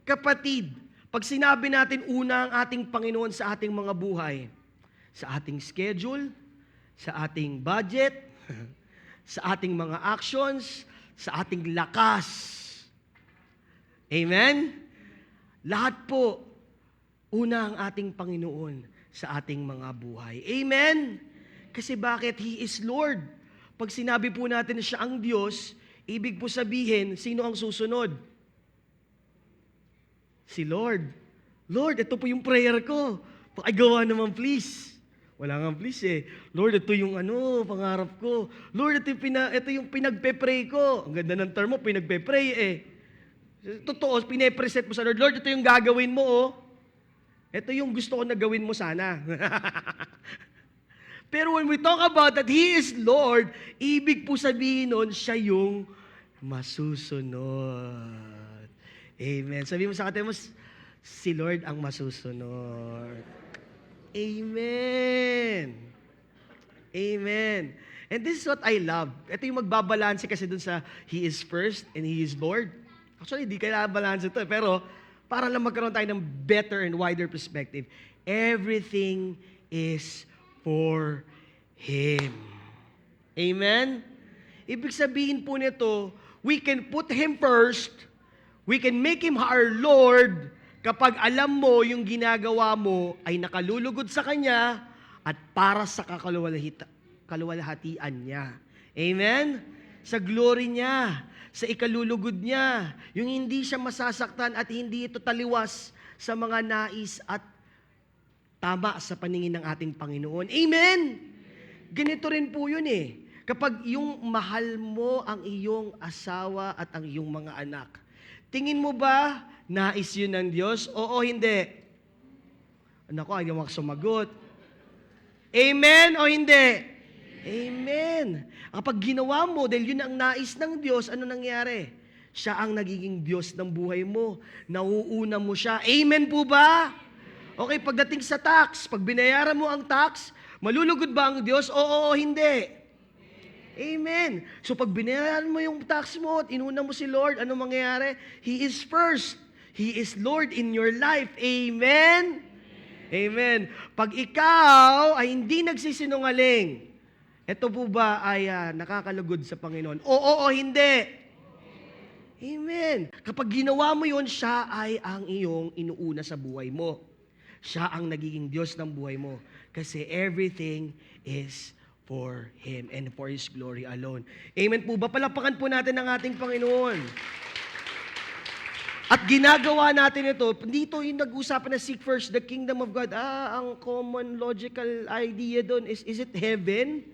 Kapatid, pag sinabi natin una ang ating Panginoon sa ating mga buhay, sa ating schedule, sa ating budget, sa ating mga actions, sa ating lakas. Amen? Lahat po, una ang ating Panginoon sa ating mga buhay. Amen? Kasi bakit? He is Lord. Pag sinabi po natin na siya ang Diyos, ibig po sabihin, sino ang susunod? Si Lord. Lord, ito po yung prayer ko. Pakigawa naman please. Wala nga please Lord, ito yung pangarap ko. Lord, ito yung pinagpe-pray ko. Ang ganda ng term mo, pinagpe-pray Totoo, pine-present mo sa Lord. Lord, ito yung gagawin mo Ito yung gusto ko na gawin mo sana. Pero when we talk about that He is Lord, ibig po sabihin nun, siya yung masusunod. Amen. Sabi mo sa katabi mo, si Lord ang masusunod. Amen. Amen. And this is what I love. Ito yung magbabalanse kasi dun sa He is first and He is Lord. Actually, di kailangan balance ito. Pero para lang magkaroon tayo ng better and wider perspective, everything is for Him. Amen? Ibig sabihin po nito, we can put Him first, we can make Him our Lord kapag alam mo yung ginagawa mo ay nakalulugod sa Kanya at para sa kaluwalhatian niya. Amen? Sa glory niya, sa ikalulugod niya, yung hindi siya masasaktan at hindi ito taliwas sa mga nais at tama sa paningin ng ating Panginoon. Amen? Ganito rin po yun Kapag yung mahal mo ang iyong asawa at ang iyong mga anak, tingin mo ba nais yun ng Diyos? Oo, hindi. Naku, ayaw ako sumagot. Amen o hindi? Amen. Kapag ginawa mo, dahil yun ang nais ng Diyos, ano nangyari? Siya ang nagiging Diyos ng buhay mo. Nauuna mo siya. Amen po ba? Okay, pagdating sa tax, pag binayaran mo ang tax, malulugod ba ang Diyos? Oo o hindi? Amen. So pag binayaran mo yung tax mo at inuna mo si Lord, ano mangyayari? He is first. He is Lord in your life. Amen? Amen. Pag ikaw ay hindi nagsisinungaling, ito po ba ay nakakalugod sa Panginoon? Oo o hindi? Amen. Kapag ginawa mo yun, siya ay ang iyong inuuna sa buhay mo. Siya ang nagiging Diyos ng buhay mo. Kasi everything is for Him and for His glory alone. Amen po ba? Palapakan po natin ang ating Panginoon. At ginagawa natin ito, dito yung nag-usapan na seek first the kingdom of God. Ang common logical idea doon is it heaven?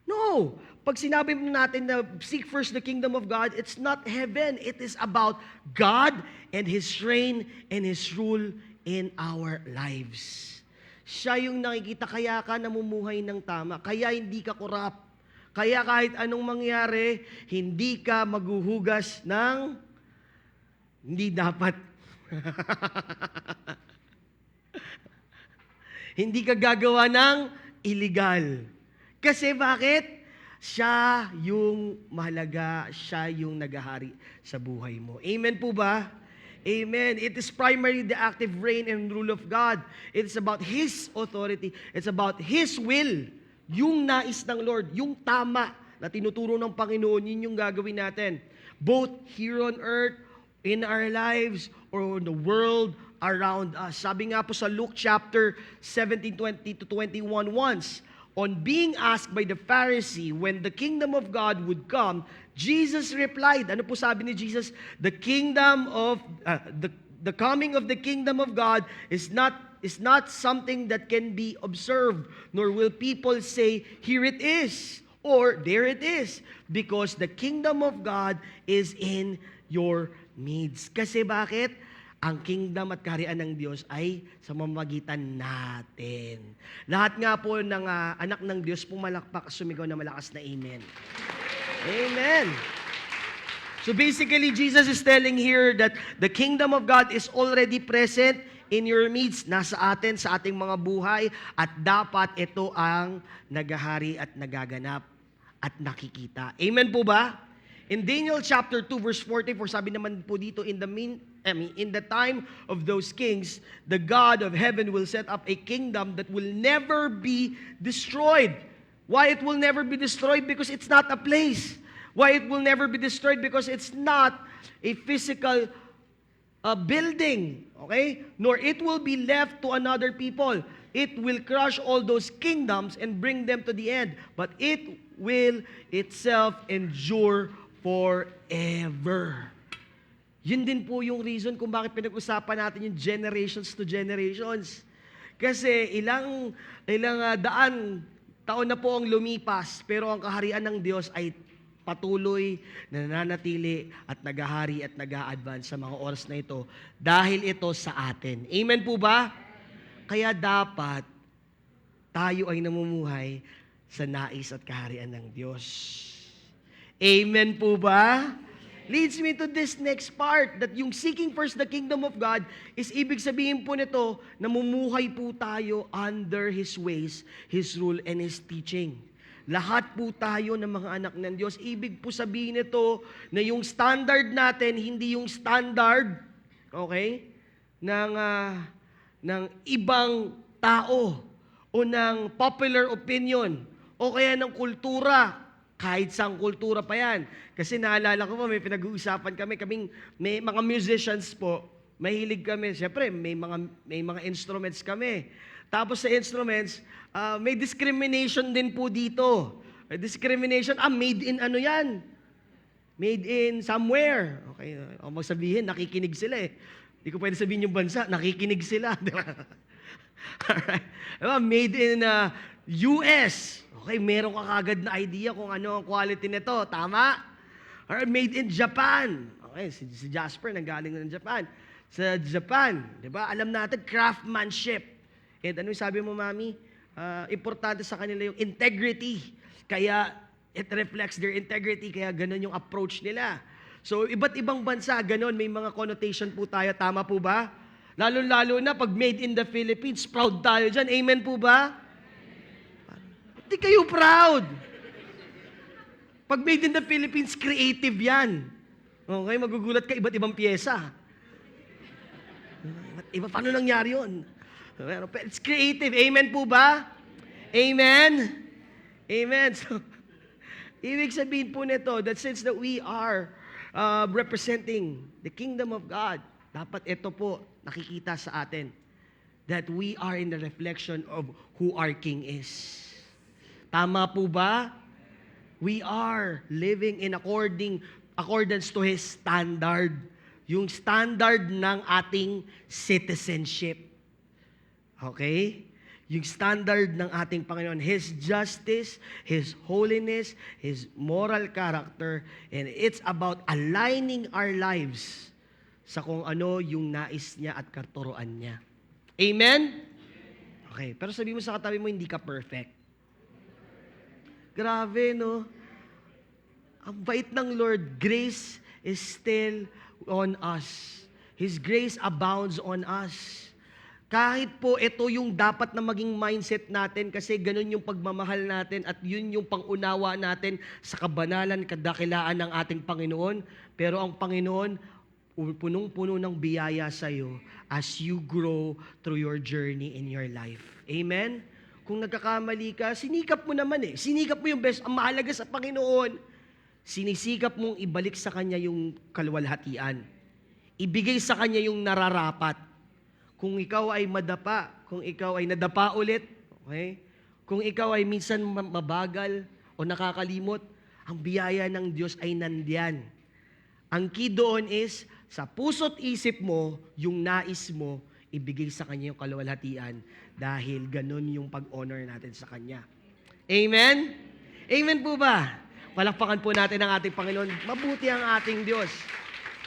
No. Pag sinabi natin na seek first the kingdom of God, it's not heaven. It is about God and His reign and His rule in our lives. Siya yung nakikita, kaya ka namumuhay ng tama, kaya hindi ka korap, kaya kahit anong mangyari, hindi ka maghuhugas ng hindi dapat. Hindi ka gagawa ng illegal. Kasi bakit? Siya yung mahalaga, siya yung naghahari sa buhay mo. Amen po ba? Amen. It is primarily the active reign and rule of God. It's about His authority. It's about His will. Yung nais ng Lord, yung tama na tinuturo ng Panginoon, yun yung gagawin natin. Both here on earth, in our lives, or in the world around us. Sabi nga po sa Luke chapter 17:20-21 once, on being asked by the Pharisee when the kingdom of God would come, Jesus replied, ano po sabi ni Jesus? The kingdom of, the coming of the kingdom of God is not something that can be observed, nor will people say, here it is, or there it is, because the kingdom of God is in your midst. Kasi bakit? Ang kingdom at kaharian ng Diyos ay sa mamagitan natin. Lahat nga po ng anak ng Diyos pumalakpak, sumigaw na malakas na amen. Amen. So basically, Jesus is telling here that the kingdom of God is already present in your midst, nasa atin, sa ating mga buhay, at dapat ito ang naghahari at nagaganap at nakikita. Amen po ba? In Daniel chapter 2 verse 44, sabi naman po dito, in the time of those kings, the God of heaven will set up a kingdom that will never be destroyed. Why it will never be destroyed? Because it's not a place. Why it will never be destroyed? Because it's not a physical building. Okay? Nor it will be left to another people. It will crush all those kingdoms and bring them to the end. But it will itself endure forever. Yun din po yung reason kung bakit pinag-usapan natin yung generations to generations. Kasi ilang daan taon na po ang lumipas, pero ang kaharian ng Diyos ay patuloy na nananatili at naghahari at nag-a-advance sa mga oras na ito dahil ito sa atin. Amen po ba? Kaya dapat tayo ay namumuhay sa nais at kaharian ng Diyos. Amen po ba? Leads me to this next part, that yung seeking first the kingdom of God is ibig sabihin po nito, namumuhay po tayo under His ways, His rule, and His teaching. Lahat po tayo ng mga anak ng Diyos. Ibig po sabihin nito na yung standard natin, hindi yung standard, okay, ng ibang tao o ng popular opinion o kaya ng kultura. Kahit saang kultura pa yan. Kasi naalala ko po, may pinag-uusapan may mga musicians po, mahilig kami. Siyempre, may mga instruments kami. Tapos sa instruments, may discrimination din po dito. Discrimination, made in ano yan? Made in somewhere. Okay, o magsabihin, nakikinig sila eh. Hindi ko pwede sabihin yung bansa, nakikinig sila. Alright. Made in US. Okay, meron ka kagad na idea kung ano ang quality nito. Tama? Or made in Japan. Okay, si Jasper nanggaling ng Japan. Sa Japan, di ba? Alam natin, craftsmanship. And ano yung sabi mo, Mami? Importante sa kanila yung integrity. Kaya, it reflects their integrity. Kaya ganun yung approach nila. So, iba't ibang bansa, ganun. May mga connotation po tayo. Tama po ba? Lalo-lalo na pag made in the Philippines, proud tayo dyan. Amen po ba? Hindi kayo proud. Pag made in the Philippines, creative yan. Okay, magugulat ka, iba't ibang pyesa. Iba, paano nangyari yun? Pero it's creative. Amen po ba? Amen? Amen. So, ibig sabihin po nito that since that we are representing the kingdom of God, dapat ito po nakikita sa atin that we are in the reflection of who our King is. Tama po ba? We are living in accordance to His standard. Yung standard ng ating citizenship. Okay? Yung standard ng ating Panginoon, His justice, His holiness, His moral character, and it's about aligning our lives sa kung ano yung nais niya at katuruan niya. Amen? Okay, pero sabi mo sa katabi mo, hindi ka perfect. Grabe, no? Ang bait ng Lord, grace is still on us. His grace abounds on us. Kahit po ito yung dapat na maging mindset natin kasi ganun yung pagmamahal natin at yun yung pangunawa natin sa kabanalan, kadakilaan ng ating Panginoon. Pero ang Panginoon, punong-puno ng biyaya sa iyo as you grow through your journey in your life. Amen? Kung nagkakamali ka, sinikap mo naman eh. Sinikap mo yung best. Ang mahalaga sa Panginoon, sinisikap mong ibalik sa Kanya yung kaluwalhatian. Ibigay sa Kanya yung nararapat. Kung ikaw ay madapa, kung ikaw ay nadapa ulit, okay? Kung ikaw ay minsan mabagal o nakakalimot, ang biyaya ng Diyos ay nandiyan. Ang key doon is, sa puso't isip mo, yung nais mo, ibigay sa Kanya yung kaluwalhatian dahil ganun yung pag-honor natin sa Kanya. Amen? Amen po ba? Palakpakan po natin ang ating Panginoon. Mabuti ang ating Diyos.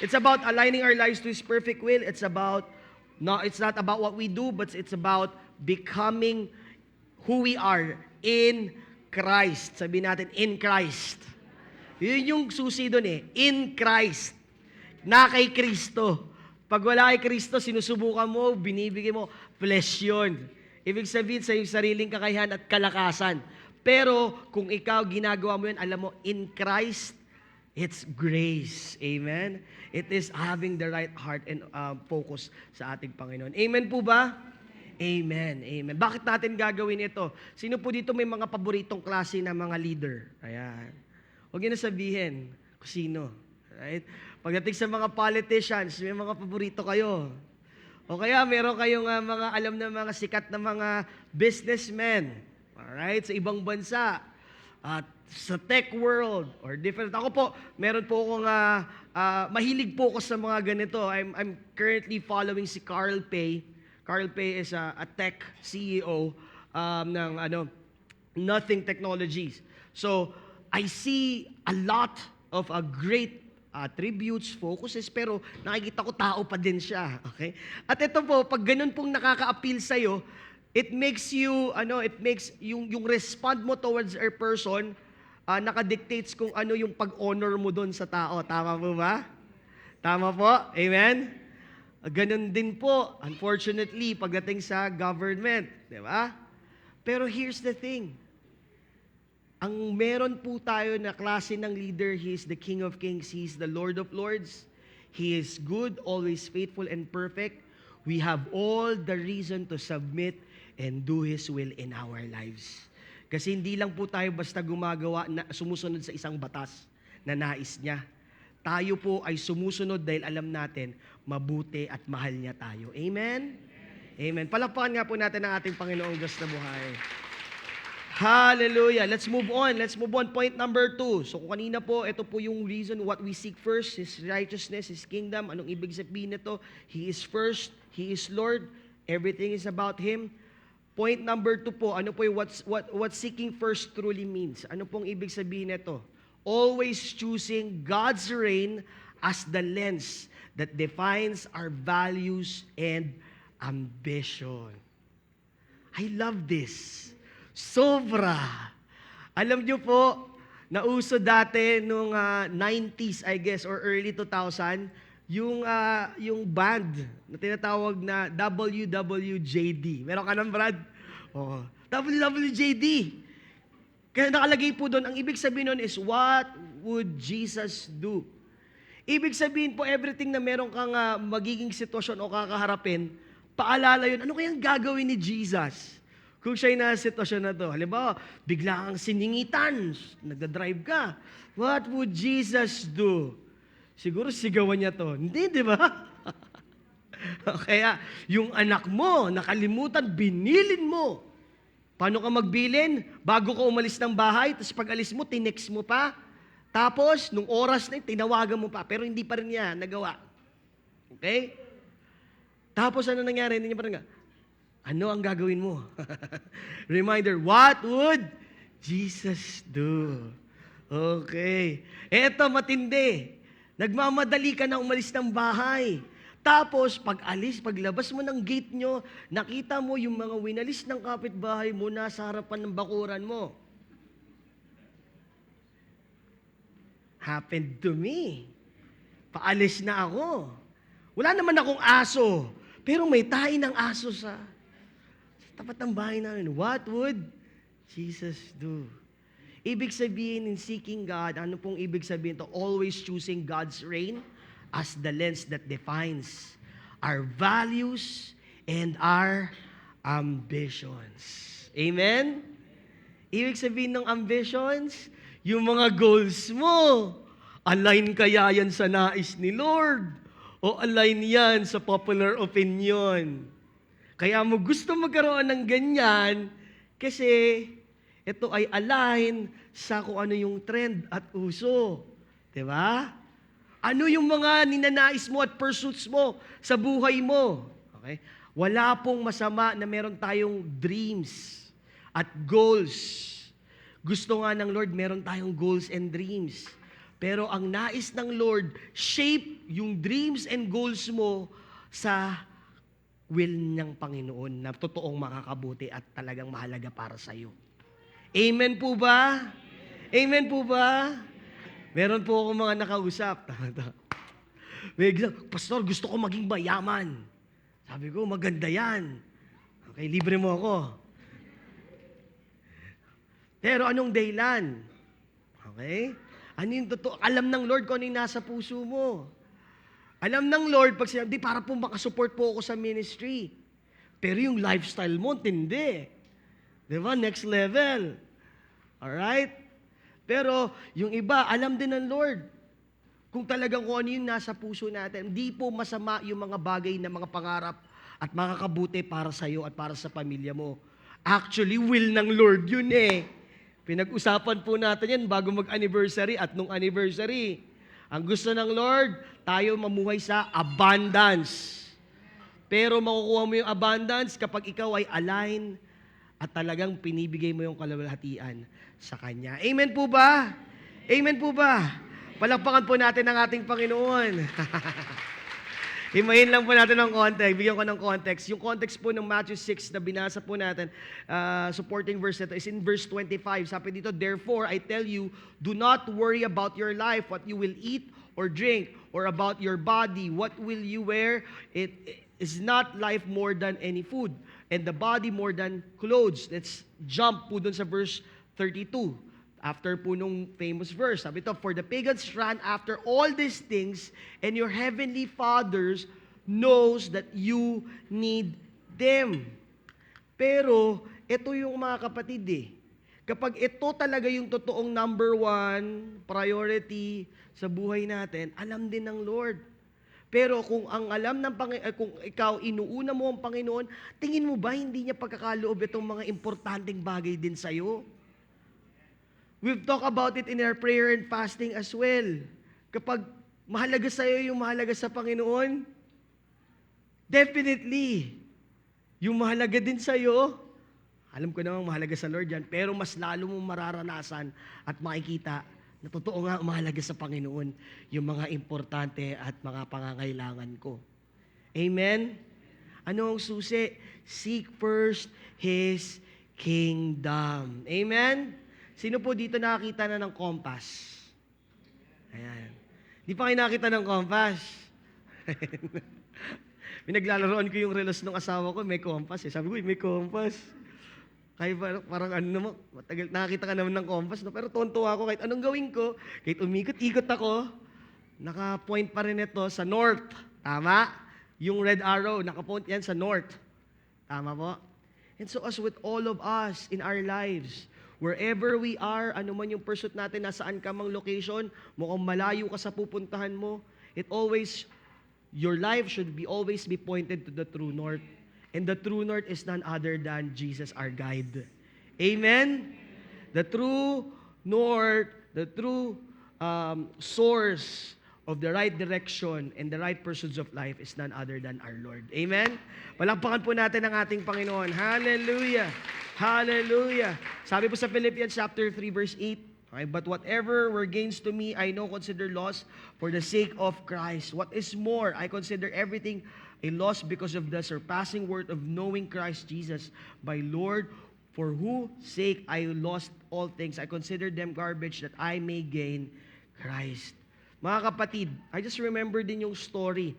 It's about aligning our lives to His perfect will. It's not about what we do, but it's about becoming who we are in Christ. Sabihin natin, in Christ. Yun yung susi doon eh. In Christ. Na kay Kristo. Pag wala kay Kristo, sinusubukan mo, binibigay mo, flesh yun. Ibig sabihin sa iyong sariling kakayahan at kalakasan. Pero kung ikaw ginagawa mo yun, alam mo, in Christ, it's grace. Amen? It is having the right heart and focus sa ating Panginoon. Amen po ba? Amen. Amen. Bakit natin gagawin ito? Sino po dito may mga paboritong klase na mga leader? Ayan. Huwag niyo na sabihin kung sino. Right? Pagdating sa mga politicians, may mga paborito kayo. O kaya meron kayong mga alam na mga sikat na mga businessmen. Alright? Sa ibang bansa. At sa tech world or different. Ako po, meron po akong mahilig po ako sa mga ganito. I'm currently following si Carl Pei. Carl Pei is a tech CEO ng Nothing Technologies. So, I see a lot of great attributes, focuses, pero nakikita ko tao pa din siya. Okay? At ito po, pag ganun pong nakaka-appeal sa'yo, it makes yung respond mo towards a person, nakadictates kung ano yung pag-honor mo doon sa tao. Tama po ba? Tama po? Amen? Ganun din po, unfortunately, pagdating sa government. Di ba? Pero here's the thing. Ang meron po tayo na klase ng leader, He is the King of Kings, He is the Lord of Lords. He is good, always faithful and perfect. We have all the reason to submit and do His will in our lives. Kasi hindi lang po tayo basta sumusunod sa isang batas na nais niya. Tayo po ay sumusunod dahil alam natin, mabuti at mahal niya tayo. Amen? Amen. Palakpakan nga po natin ang ating Panginoong Diyos na buhay. Hallelujah. Let's move on. Point number 2. So kung kanina po, ito po yung reason what we seek first, His righteousness, His kingdom. Anong ibig sabihin nito? He is first. He is Lord. Everything is about Him. Point number 2 po, ano po yung what seeking first truly means? Ano pong ibig sabihin nito? Always choosing God's reign as the lens that defines our values and ambition. I love this. Sobra. Alam niyo po, nauso dati nung 90s, I guess, or early 2000, yung band na tinatawag na WWJD. Meron ka ng Brad? Oo. WWJD. Kaya nakalagay po doon, ang ibig sabihin nun is, what would Jesus do? Ibig sabihin po, everything na meron kang magiging sitwasyon o kakaharapin, paalala yun, ano kayang gagawin ni Jesus? Kung siya'y nasa sitwasyon na to, halimbawa, bigla kang siningitan, nagdadrive ka, what would Jesus do? Siguro sigawan niya to. Hindi, di ba? Kaya, yung anak mo, nakalimutan, binilin mo. Paano ka magbilin? Bago ka umalis ng bahay, tapos pag alis mo, tinext mo pa. Tapos, nung oras na yun, tinawagan mo pa. Pero hindi pa rin niya nagawa. Okay? Tapos, ano nangyari? Hindi niya pa rin ano ang gagawin mo? Reminder, what would Jesus do? Okay. Eto, matindi. Nagmamadali ka na umalis ng bahay. Tapos, paglabas mo ng gate nyo, nakita mo yung mga winalis ng kapitbahay mo nasa harapan ng bakuran mo. Happened to me. Paalis na ako. Wala naman akong aso, pero may tahi ng aso sa tapat ng bahay namin. What would Jesus do? Ibig sabihin in seeking God, ano pong ibig sabihin to? Always choosing God's reign as the lens that defines our values and our ambitions. Amen? Ibig sabihin ng ambitions, yung mga goals mo, align kaya yan sa nais ni Lord? O align yan sa popular opinion? Kaya mo gusto magkaroon ng ganyan kasi ito ay align sa kung ano yung trend at uso. Diba? Ano yung mga ninanais mo at pursuits mo sa buhay mo? Okay? Wala pong masama na meron tayong dreams at goals. Gusto nga ng Lord, meron tayong goals and dreams. Pero ang nais ng Lord, shape yung dreams and goals mo sa will ng Panginoon na totoong makakabuti at talagang mahalaga para sa iyo. Amen po ba? Amen po ba? Meron po akong mga nakausap. Pastor, gusto ko maging mayaman. Sabi ko, maganda yan. Okay, libre mo ako. Pero anong dahilan? Okay? Ano yung totoo? Alam ng Lord kung ano yung nasa puso mo. Alam ng Lord, pag sinabi, para po makasupport po ako sa ministry. Pero yung lifestyle mo, tindi. Diba? Next level. Alright? Pero yung iba, alam din ng Lord. Kung talagang kung ano yung nasa puso natin, hindi po masama yung mga bagay na mga pangarap at makakabuti para sa iyo at para sa pamilya mo. Actually, will ng Lord yun eh. Pinag-usapan po natin yan bago mag-anniversary at nung anniversary. Ang gusto ng Lord, tayo mamuhay sa abundance. Pero makukuha mo yung abundance kapag ikaw ay align at talagang pinibigay mo yung kalawalhatian sa Kanya. Amen po ba? Amen po ba? Palakpakan po natin ang ating Panginoon. Himayin lang po natin ng context. Bigyan ko ng context. Yung context po ng Matthew 6 na binasa po natin, supporting verse nito, is in verse 25. Sabi dito, therefore, I tell you, do not worry about your life, what you will eat or drink, or about your body, what will you wear. It is not life more than any food, and the body more than clothes. Let's jump po dun sa verse 32. After po nung famous verse, sabi ito, for the pagans ran after all these things, and your heavenly fathers knows that you need them. Pero, ito yung mga kapatid eh. Kapag ito talaga yung totoong number one priority sa buhay natin, alam din ng Lord. Pero kung ang alam ng kung ikaw inuuna mo ang Panginoon, tingin mo ba hindi niya pagkakaloob itong mga importanteng bagay din sa'yo? We've talked about it in our prayer and fasting as well. Kapag mahalaga sa'yo yung mahalaga sa Panginoon, definitely, yung mahalaga din sa'yo, alam ko namang mahalaga sa Lord yan, pero mas lalo mong mararanasan at makikita na totoo nga mahalaga sa Panginoon yung mga importante at mga pangangailangan ko. Amen? Ano ang susi? Seek first His kingdom. Amen? Sino po dito nakakita na ng compass? Ayan. Di pa kayo nakakita ng compass? Pinaglalaroan ko yung relos ng asawa ko, may compass eh. Sabi ko, may compass. Kaya parang ano naman, matagal, nakakita ka naman ng compass, no? Pero tuwan-tuwa ako kahit anong gawin ko, kahit umikot-ikot ako, naka-point pa rin ito sa north. Tama? Yung red arrow, naka-point yan sa north. Tama po? And so as with all of us in our lives, wherever we are, ano man yung pursuit natin, nasaan ka mang location, mukhang malayo ka sa pupuntahan mo, your life should always be pointed to the true north. And the true north is none other than Jesus, our guide. Amen? The true north, the true source of the right direction and the right pursuits of life is none other than our Lord. Amen? Palakpakan po natin ang ating Panginoon. Hallelujah! Hallelujah! Sabi po sa Philippians chapter 3 verse 8, okay, but whatever were gains to me, I now consider loss for the sake of Christ. What is more, I consider everything a loss because of the surpassing worth of knowing Christ Jesus, my Lord, for whose sake I lost all things. I consider them garbage that I may gain Christ. Mga kapatid, I just remember din yung story.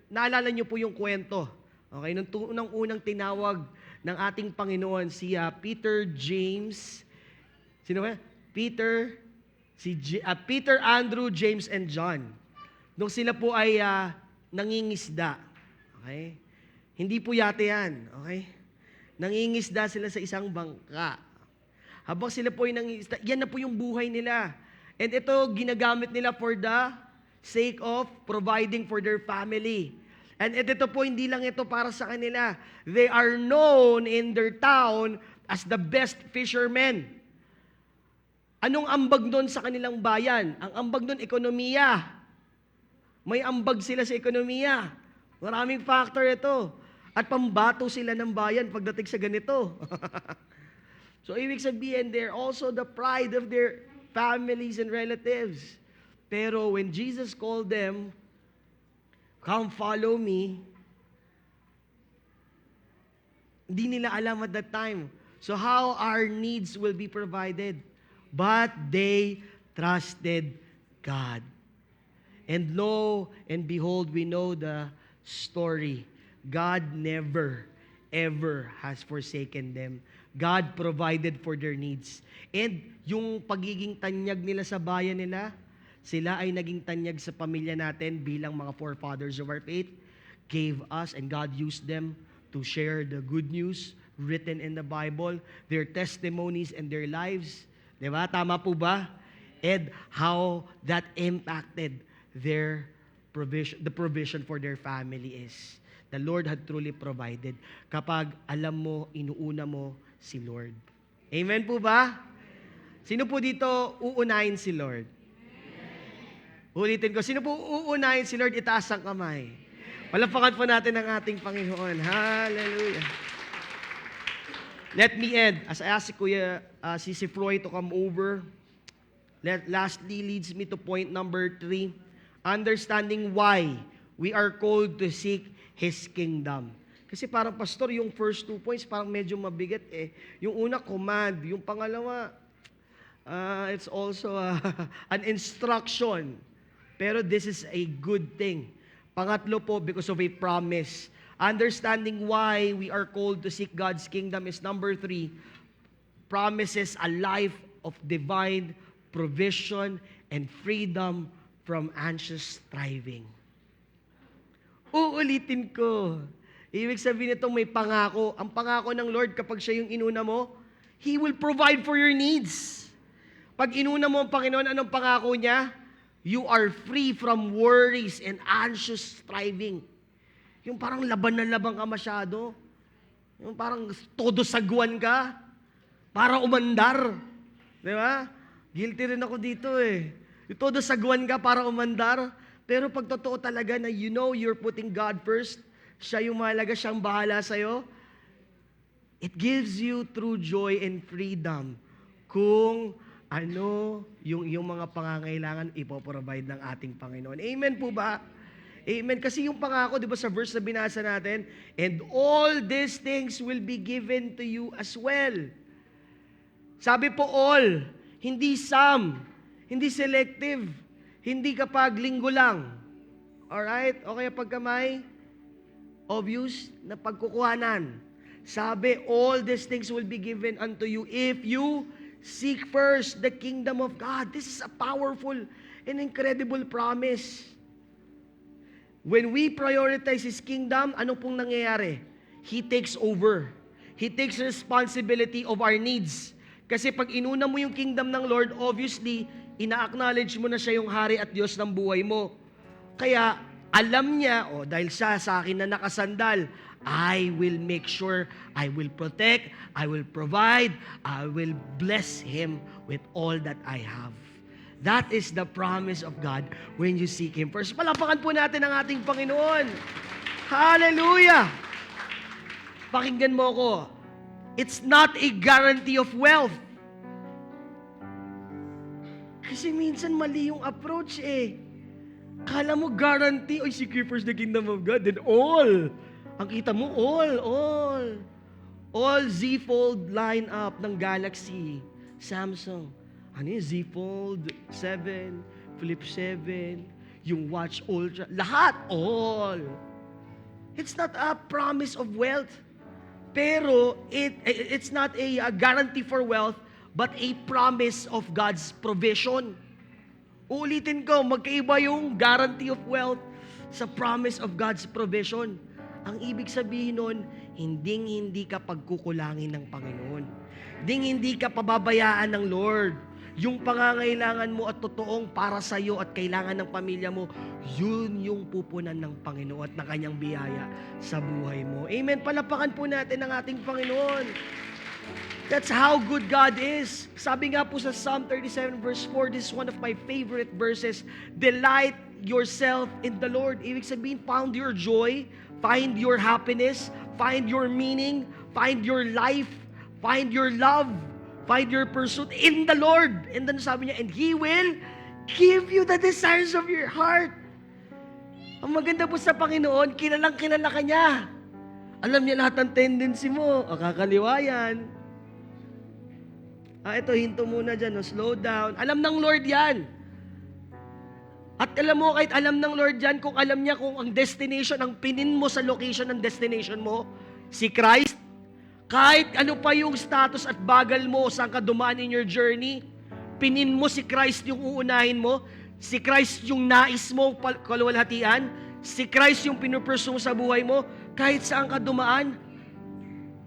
Naalala niyo po yung kwento. Okay, nung unang tinawag ng ating Panginoon si Peter, James, sino ba? Peter, Andrew, James, and John. Nung sila po ay nangingisda. Okay? Hindi po yate yan. Okay? Nangingisda sila sa isang bangka. Habang sila po ay nangingisda, yan na po yung buhay nila. And ito, ginagamit nila for the sake of providing for their family. And ito po, hindi lang ito para sa kanila. They are known in their town as the best fishermen. Anong ambag doon sa kanilang bayan? Ang ambag doon, ekonomiya. May ambag sila sa ekonomiya. Maraming factor ito. At pambato sila ng bayan pagdating sa ganito. So, ibig sabihin, they're also the pride of their families and relatives. Pero when Jesus called them, come follow me, hindi nila alam at that time. So, how our needs will be provided. But they trusted God. And lo and behold, we know the story. God never, ever has forsaken them. God provided for their needs. And yung pagiging tanyag nila sa bayan nila, sila ay naging tanyag sa pamilya natin bilang mga forefathers of our faith, gave us and God used them to share the good news written in the Bible, their testimonies and their lives. Diba? Tama po ba? And how that impacted their provision, the provision for their family is. The Lord had truly provided kapag alam mo, inuuna mo si Lord. Amen po ba? Sino po dito uunahin si Lord? Ulitin ko, sino po uunahin si Lord? Itaas ang kamay. Palapakan po natin ang ating Panginoon. Hallelujah. Let me end. As I ask si Froy to come over, lastly leads me to point number 3. Understanding why we are called to seek His kingdom. Kasi parang pastor, yung first 2 points parang medyo mabigat eh. Yung una, command. Yung pangalawa, it's also an instruction. Pero this is a good thing. Pangatlo po, because of a promise. Understanding why we are called to seek God's kingdom is number 3. Promises a life of divine provision and freedom from anxious striving. Uulitin ko. Ibig sabihin nito may pangako. Ang pangako ng Lord kapag siya yung inuna mo, He will provide for your needs. Pag inuna mo ang Panginoon, anong pangako niya? You are free from worries and anxious striving. Yung parang laban na laban ka masyado. Yung parang todo sagwan ka para umandar. Di ba? Guilty rin ako dito eh. Yung todo sagwan ka para umandar. Pero pag totoo talaga na you know you're putting God first, siya yung mahalaga, siyang bahala sa'yo, it gives you true joy and freedom kung ano yung mga pangangailangan ipoprovide ng ating Panginoon. Amen po ba? Amen. Kasi yung pangako, di ba sa verse na binasa natin, and all these things will be given to you as well. Sabi po all, hindi some, hindi selective, hindi kapag linggo lang. Alright? O kaya pagkamay, obvious na pagkukuhanan. Sabi, all these things will be given unto you if you seek first the kingdom of God. This is a powerful and incredible promise. When we prioritize His kingdom, ano pong nangyayari? He takes over. He takes responsibility of our needs. Kasi pag inuna mo yung kingdom ng Lord, obviously, ina-acknowledge mo na siya yung hari at Diyos ng buhay mo. Kaya, alam niya, dahil siya sa akin na nakasandal, I will make sure, I will protect, I will provide, I will bless him with all that I have. That is the promise of God when you seek Him first. Palapakan po natin ang ating Panginoon. Hallelujah! Pakinggan mo ko. It's not a guarantee of wealth. Kasi minsan mali yung approach eh. Kala mo guarantee, seek ye first the kingdom of God, then all. Ang kita mo, all. All Z Fold line up ng Galaxy, Samsung. Ano yung Z Fold 7, Flip 7, yung Watch Ultra, lahat, all. It's not a promise of wealth. Pero it's not a guarantee for wealth, but a promise of God's provision. Uulitin ko, magkaiba yung guarantee of wealth sa promise of God's provision. Ang ibig sabihin nun, hindi ka pagkukulangin ng Panginoon. Hindi ka pababayaan ng Lord. Yung pangangailangan mo at totoong para sa iyo at kailangan ng pamilya mo, yun yung pupunan ng Panginoon at ng kanyang biyaya sa buhay mo. Amen. Palapakan po natin ang ating Panginoon. That's how good God is. Sabi nga po sa Psalm 37 verse 4, this is one of my favorite verses, delight yourself in the Lord. Ibig sabihin, found your joy, find your happiness, find your meaning, find your life, find your love, find your pursuit in the Lord. And then sabi niya, and He will give you the desires of your heart. Ang maganda po sa Panginoon, kilalang kilala ka niya. Alam niya lahat ng tendency mo. Kakaliwa yan. Ito, hinto muna dyan. Slow down. Alam ng Lord yan. At alam mo, kahit alam ng Lord yan, kung alam niya kung ang destination, ang pinin mo sa location ng destination mo, si Christ, kahit ano pa yung status at bagal mo, saan ka dumaan in your journey, pinin mo si Christ yung uunahin mo, si Christ yung nais mo kaluwalhatian, si Christ yung pinupursue mo sa buhay mo, kahit saan ka dumaan,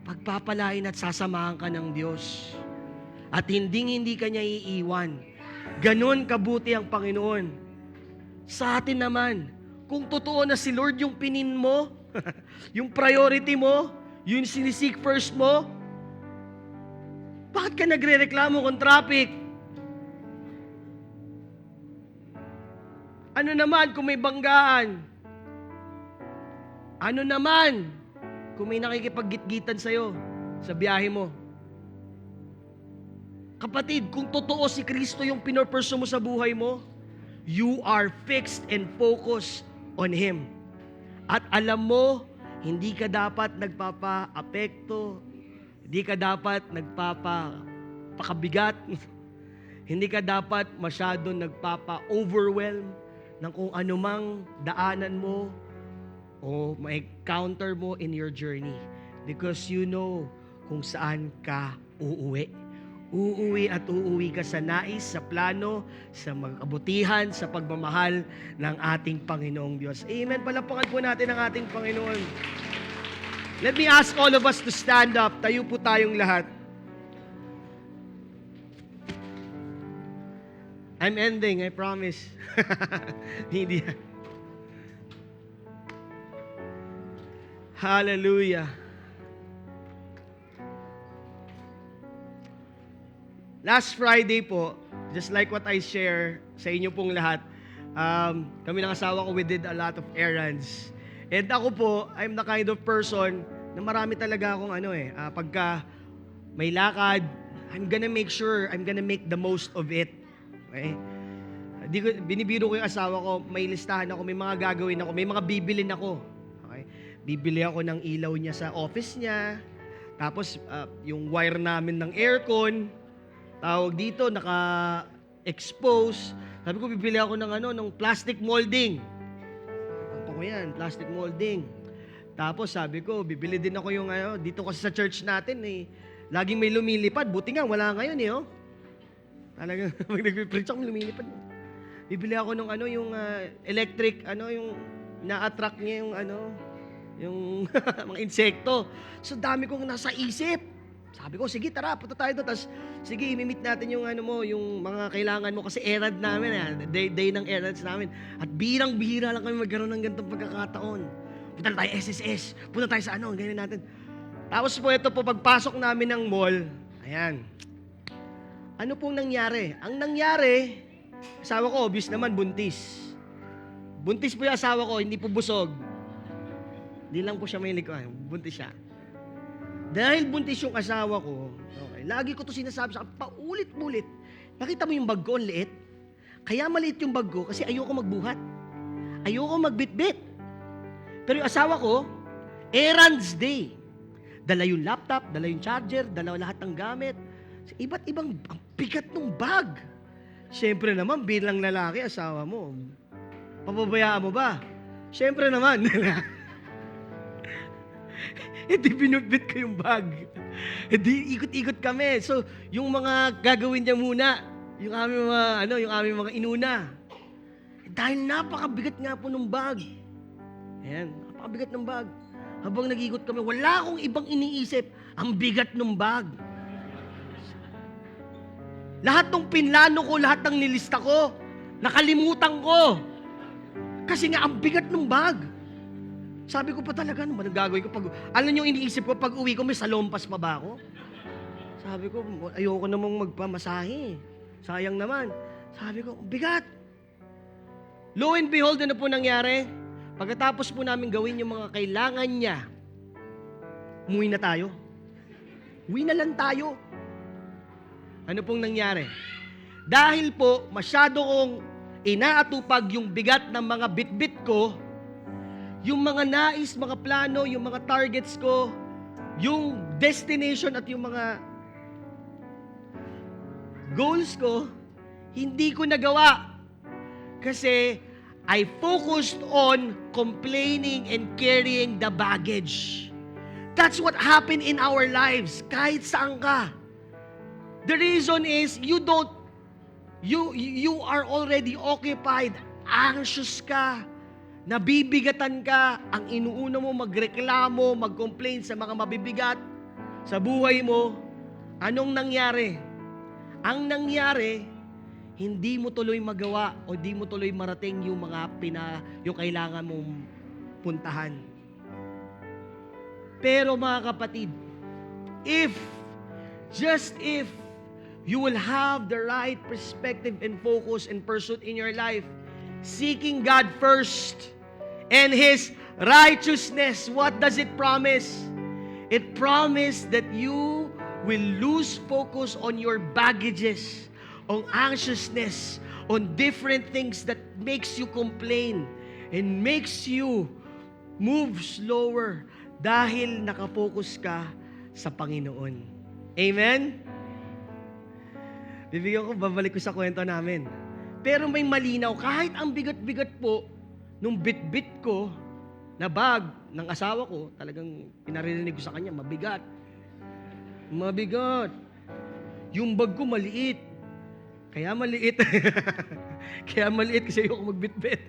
pagpapalain at sasamahan ka ng Diyos. At hindi ka niya iiwan. Ganon kabuti ang Panginoon. Sa atin naman, kung totoo na si Lord yung pinin mo, yung priority mo, yung sinisik first mo, bakit ka nagre-reklamo kung traffic? Ano naman kung may banggaan? Ano naman kung may nakikipag-gitgitan sa'yo sa biyahe mo? Kapatid, kung totoo si Kristo yung pinurpursue mo sa buhay mo, you are fixed and focused on Him. At alam mo, hindi ka dapat nagpapa-apekto, hindi ka dapat nagpapa-pakabigat, hindi ka dapat masyado nagpapa-overwhelm ng kung anumang daanan mo o ma-encounter mo in your journey. Because you know kung saan ka uuwi. Uuwi at uuwi ka sa nais, sa plano, sa kabutihan, sa pagmamahal ng ating Panginoong Diyos. Amen. Palapakan po natin ang ating Panginoon. Let me ask all of us to stand up. Tayo po tayong lahat. I'm ending, I promise. Hindi. Hallelujah. Last Friday po, just like what I share sa inyo pong lahat, kami ng asawa ko, we did a lot of errands. And ako po, I'm the kind of person na marami talaga akong pagka may lakad, I'm gonna make sure, I'm gonna make the most of it. Okay? Binibiro ko yung asawa ko, may listahan ako, may mga gagawin ako, may mga bibilin ako. Okay? Bibili ako ng ilaw niya sa office niya, tapos yung wire namin ng aircon, tawag dito, naka-expose. Sabi ko, bibili ako ng plastic molding. ko yan, plastic molding. Tapos sabi ko, bibili din ako yung dito kasi sa church natin eh. Laging may lumilipad, buti nga, wala ngayon eh, oh. Talagang, pag nag-preach ako, lumilipad. Bibili ako ng yung electric, yung na-attract niya yung yung mga insekto. So dami kong nasa isip. Sabi ko, sige tara, punta tayo doon. Tapos, sige, imimit natin yung yung mga kailangan mo. Kasi errand namin, day ng errands namin. At birang-bihira lang kami magkaroon ng ganitong pagkakataon. Punta na tayo SSS, punta tayo sa ganyan natin. Tapos po, ito po, pagpasok namin ng mall, ayan. Ano pong nangyari? Ang nangyari, asawa ko, obvious naman, buntis. Buntis po yung asawa ko, hindi po busog. Hindi lang po siya may likuan, buntis siya. Dahil buntis yung asawa ko, okay, lagi ko to sinasabi sa paulit-ulit. Nakita mo yung bag ko, ang liit? Kaya maliit yung bag ko kasi ayoko magbuhat. Ayoko magbitbit. Pero yung asawa ko, errands day. Dala yung laptop, dala yung charger, dala lahat ng gamit. Iba't ibang, ang bigat ng bag. Siyempre naman, bilang lalaki, asawa mo. Papabayaan mo ba? Siyempre naman. Hindi binubit ko yung bag. Hindi ikot-ikot kami. So, yung mga gagawin niya muna, yung aming mga inuna. Dahil napakabigat nga po ng bag. Ayan, napakabigat ng bag. Habang nag-ikot kami, wala akong ibang iniisip. Ang bigat ng bag. Lahat ng pinlano ko, lahat ng nilista ko, nakalimutan ko. Kasi nga, ang bigat ng bag. Sabi ko pa talaga, ano ba gagawin ko? Alam niyo, iniisip ko, pag uwi ko, may salompas pa ba ako? Sabi ko, ayoko namang magpamasahe. Sayang naman. Sabi ko, bigat. Lo and behold, ano po nangyari? Pagkatapos po namin gawin yung mga kailangan niya, umuwi na tayo. Uwi na lang tayo. Ano pong nangyari? Dahil po, masyado kong inaatupag yung bigat ng mga bitbit ko, yung mga nais, mga plano, yung mga targets ko, yung destination at yung mga goals ko, hindi ko nagawa. Kasi I focused on complaining and carrying the baggage. That's what happened in our lives, kahit saan ka. The reason is, you are already occupied, anxious ka, nabibigatan ka, ang inuuna mo magreklamo, mag-complain sa mga mabibigat sa buhay mo. Anong nangyari? Ang nangyari, hindi mo tuloy magawa o di mo tuloy marating yung mga yung kailangan mong puntahan. Pero mga kapatid, just if you will have the right perspective and focus and pursuit in your life, seeking God first, and His righteousness, what does it promise? It promises that you will lose focus on your baggages, on anxiousness, on different things that makes you complain and makes you move slower dahil nakafocus ka sa Panginoon. Amen? Babalik ko sa kwento namin. Pero may malinaw, kahit ang bigat-bigat po, nung bit-bit ko na bag ng asawa ko, talagang pinaririnig ko sa kanya, mabigat. Mabigat. Yung bag ko maliit. Kaya maliit. Kaya maliit kasi ayoko magbitbit.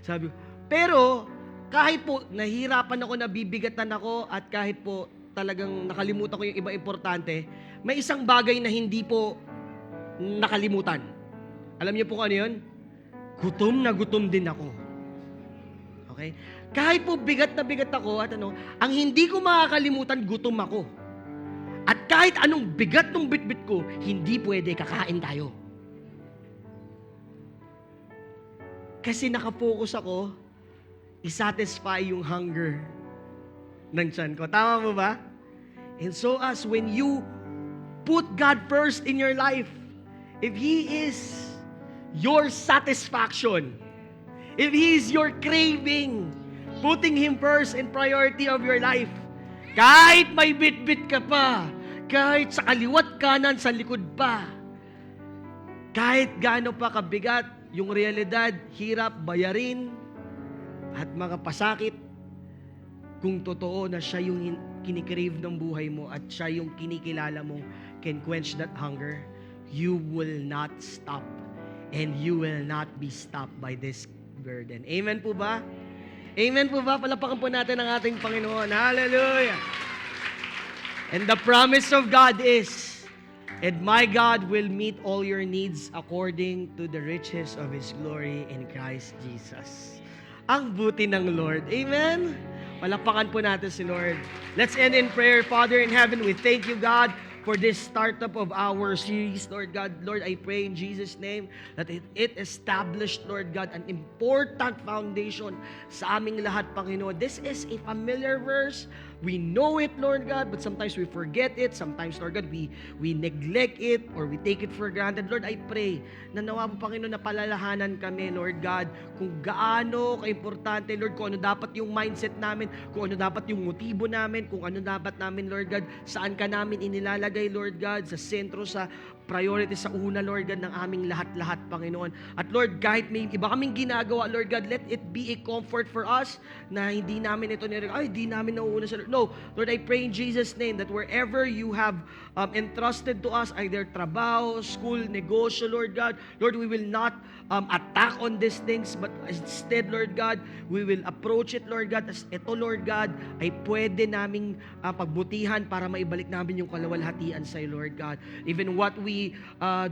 Sabi ko. Pero, kahit po nahihirapan ako, nabibigatan ako, at kahit po talagang nakalimutan ko yung iba importante, may isang bagay na hindi po nakalimutan. Alam niyo po kung ano yun? Gutom na gutom din ako. Okay? Kahit po bigat na bigat ako at ang hindi ko makakalimutan, gutom ako. At kahit anong bigat ng bitbit ko, hindi pwede, kakain tayo. Kasi nakapokus ako, isatisfy yung hunger ng tiyan ko. Tama mo ba? And so as when you put God first in your life, if He is your satisfaction, if He is your craving, putting Him first in priority of your life, kahit may bit-bit ka pa, kahit sa kaliwat kanan, sa likod pa, kahit gaano pa kabigat, yung realidad, hirap, bayarin, at mga pasakit, kung totoo na siya yung kinikrave ng buhay mo at siya yung kinikilala mo can quench that hunger, you will not stop and you will not be stopped by this burden. Amen po ba? Amen po ba? Palapakan po natin ang ating Panginoon. Hallelujah! And the promise of God is, and my God will meet all your needs according to the riches of His glory in Christ Jesus. Ang buti ng Lord. Amen? Palapakan po natin si Lord. Let's end in prayer. Father in heaven, we thank you, God, for this startup of our series, Lord God. Lord, I pray in Jesus' name that it established, Lord God, an important foundation sa aming lahat, Panginoon. This is a familiar verse. We know it, Lord God, but sometimes we forget it. Sometimes, Lord God, we neglect it or we take it for granted. Lord, I pray na nawa po, Panginoon, na palalahanan kami, Lord God, kung gaano kaimportante, Lord, kung ano dapat yung mindset namin, kung ano dapat yung motibo namin, kung ano dapat namin, Lord God, saan ka namin inilalagay, Lord God, sa sentro, sa priority, sa una, Lord God, ng aming lahat-lahat, Panginoon. At Lord, kahit may iba kaming ginagawa, Lord God, let it be a comfort for us na hindi namin ito hindi namin nauuna sa Lord. No, Lord, I pray in Jesus' name that wherever you have entrusted to us, either trabaho, school, negosyo, Lord God, Lord, we will not attack on these things, but instead, Lord God, we will approach it, Lord God, as ito, Lord God, ay pwede naming pagbutihan para maibalik namin yung kalawalhatian sa'yo, Lord God. Even what we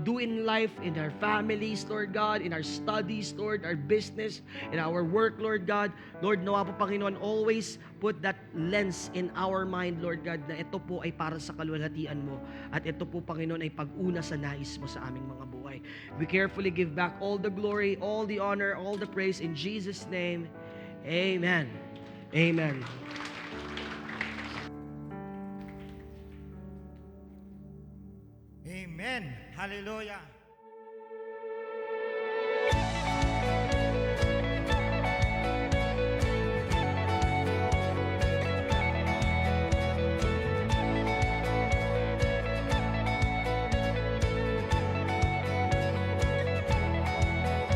do in life, in our families, Lord God, in our studies, Lord, our business, in our work, Lord God, Lord, nawa po, Panginoon, always put that lens in our mind, Lord God, na ito po ay para sa kalwalhatian mo. At ito po, Panginoon, ay pag-una sa nais mo sa aming mga buhay. We carefully give back all the glory, all the honor, all the praise in Jesus' name. Amen. Amen. Amen. Hallelujah.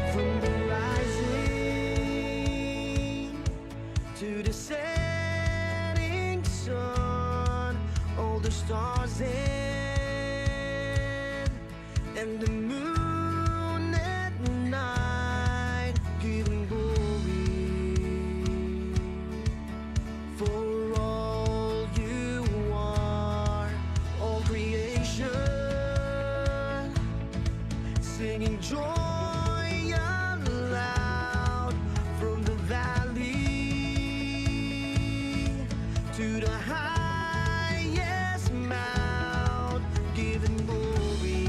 From the rising to the setting sun, all the stars and the moon at night, giving glory for all you are, all creation singing joy aloud from the valley to the highest mount, giving glory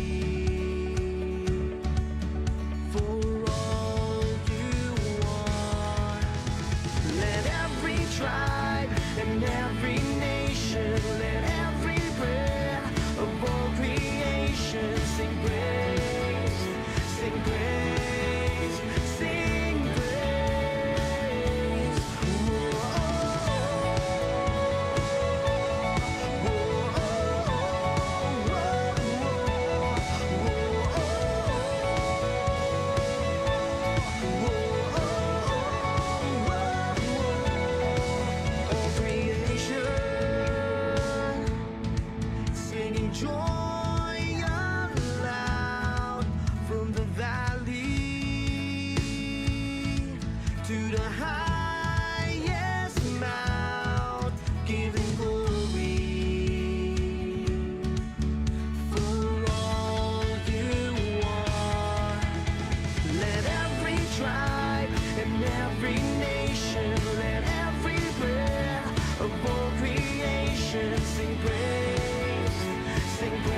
for all you are. Let every tribe and every nation, let every breath of all creation sing praise, sing praise, sing praise. All creation singing joy aloud from the valley to the highest mount, giving glory for all you are. Let every tribe and every nation, let every breath of all creation sing praise, sing praise.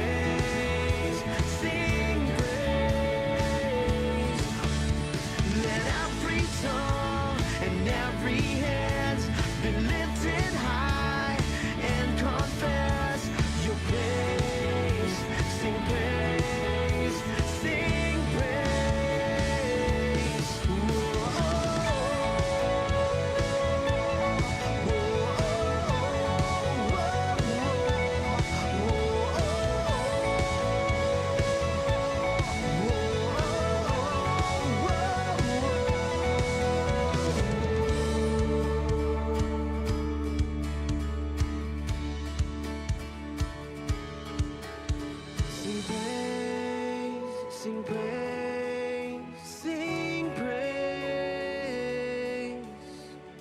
Sing praise, sing praise,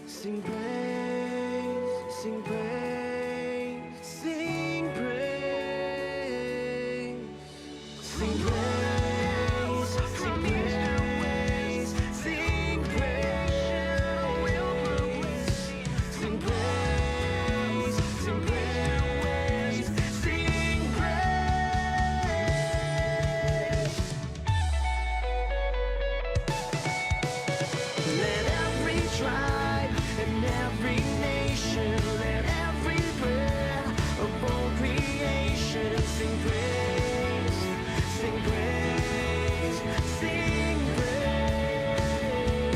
sing praise, sing praise, sing praise, sing praise, sing praise, sing praise, sing praise, sing praise, sing praise. Let every tribe and every nation, let every breath of all creation sing praise, sing praise, sing praise.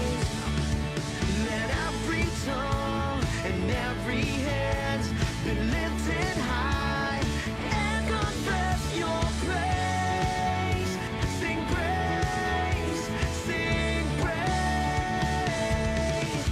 Let every tongue and every hand be lifted high and confess your praise. Sing praise, sing praise.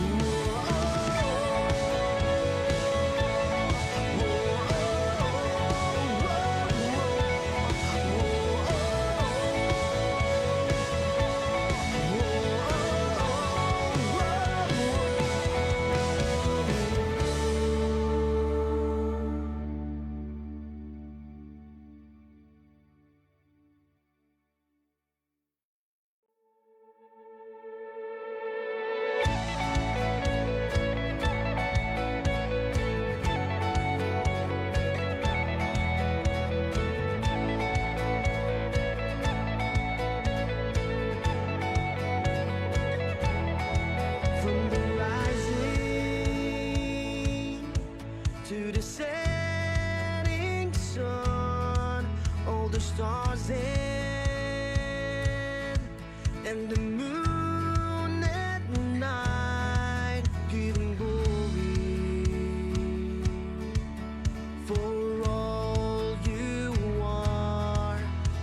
From the rising to the setting sun, all the stars and the moon at night, giving glory for all you are,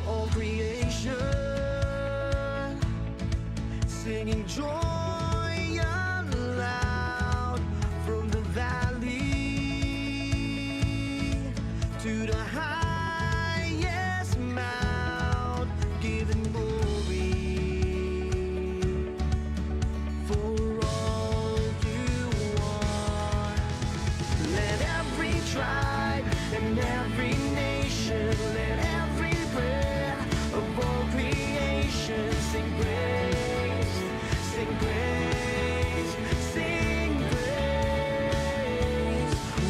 all creation singing joy aloud from the valley to the highest mount, giving glory for all you are. Let every tribe and every nation, let every breath of all creation sing praise, sing praise, sing praise. Oh,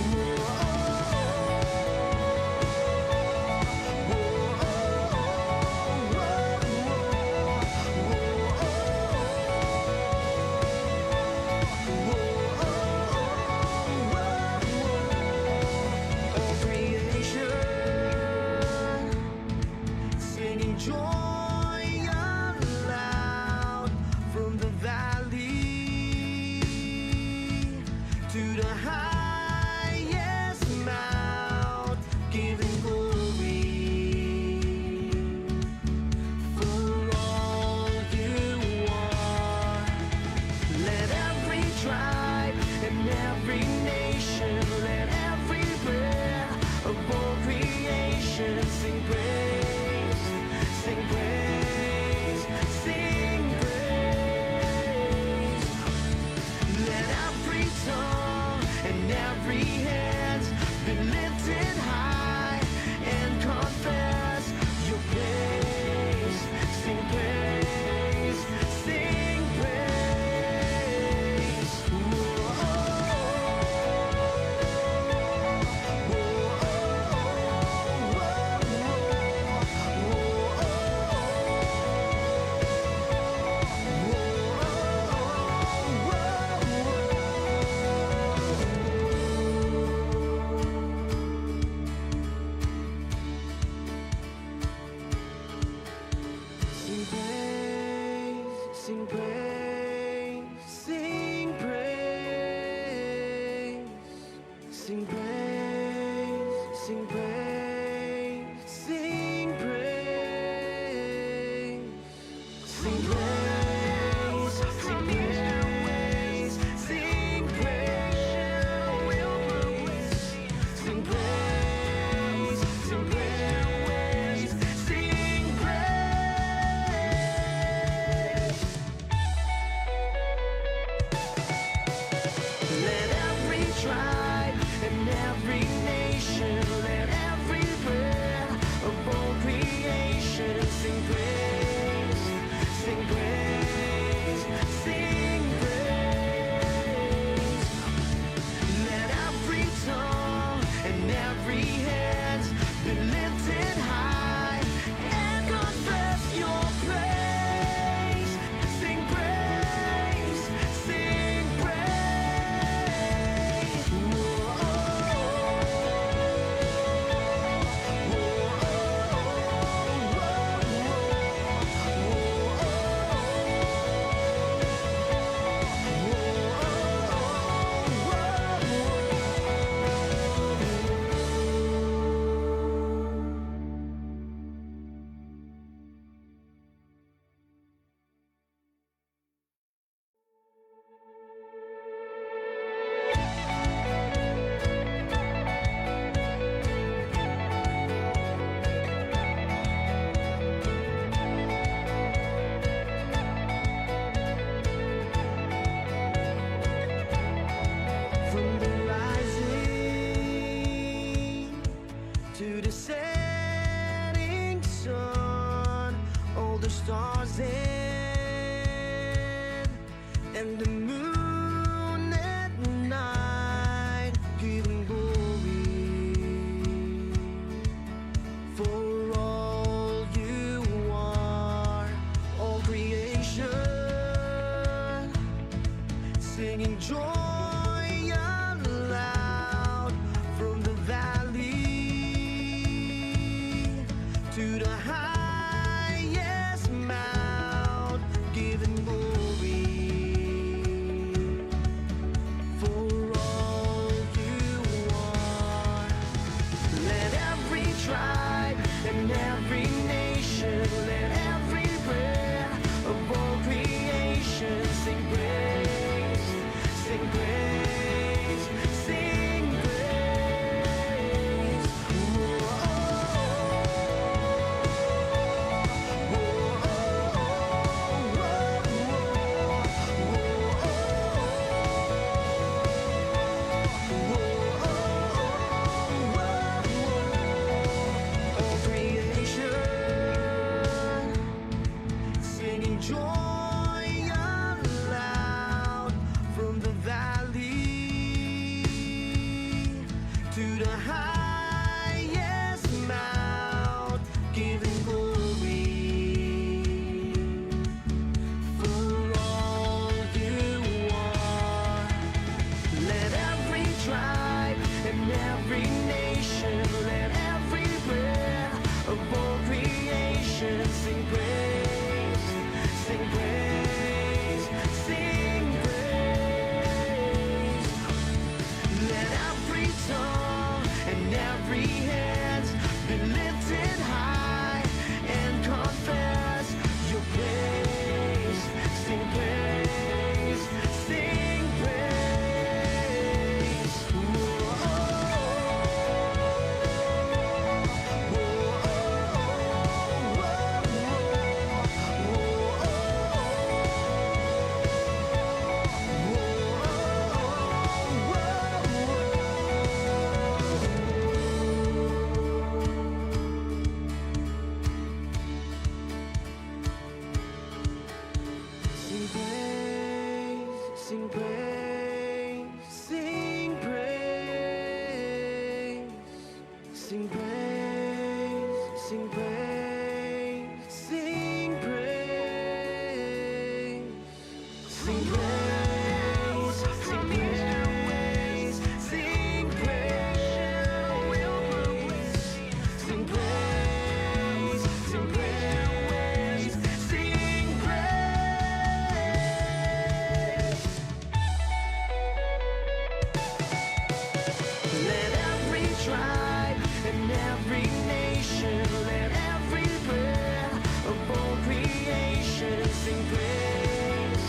to the setting sun, all the stars and the moon at night, giving glory for all you are, all creation singing joy aloud from the valley to the highest mount, giving glory for all you are. Let every tribe and every nation, let every breath of all creation sing praise, sing praise, sing praise. All creation singing joy aloud from the valley to the highest mount, giving glory for all you are. Let every tribe and every nation, let every breath of all creation sing praise, sing praise, sing praise. Let every tongue and every hand be lifted high and confess your praise, sing praise, sing praise. Sing praise, sing praise, sing praise, sing praise, sing praise, sing praise, sing praise, sing praise, sing praise, sing praise, sing praise, sing praise. Let every tribe and every nation, let every breath of all creation sing praise,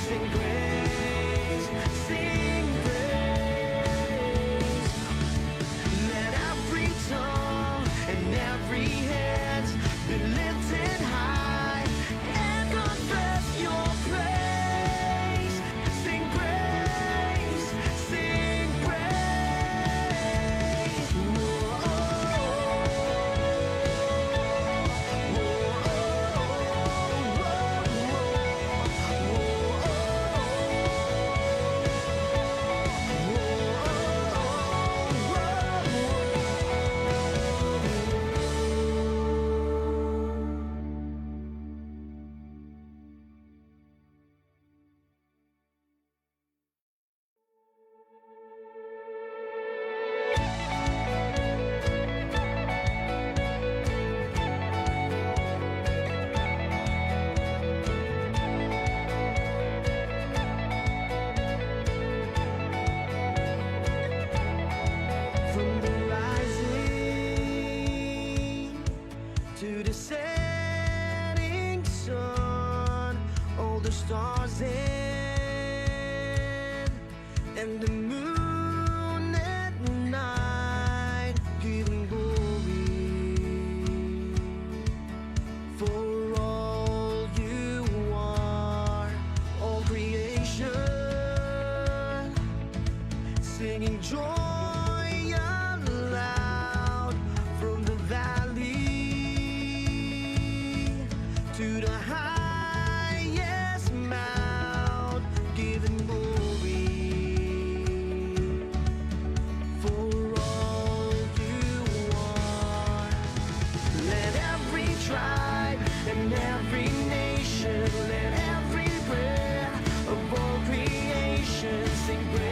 sing praise, sing praise. Let every tongue and every hand be lifted high and confess your praise. Sing praise, sing praise. From the rising to the setting sun, all the stars and the moon at night, giving glory for all you are, all creation singing joy aloud from tribe and every nation, let every breath of all creation sing praise.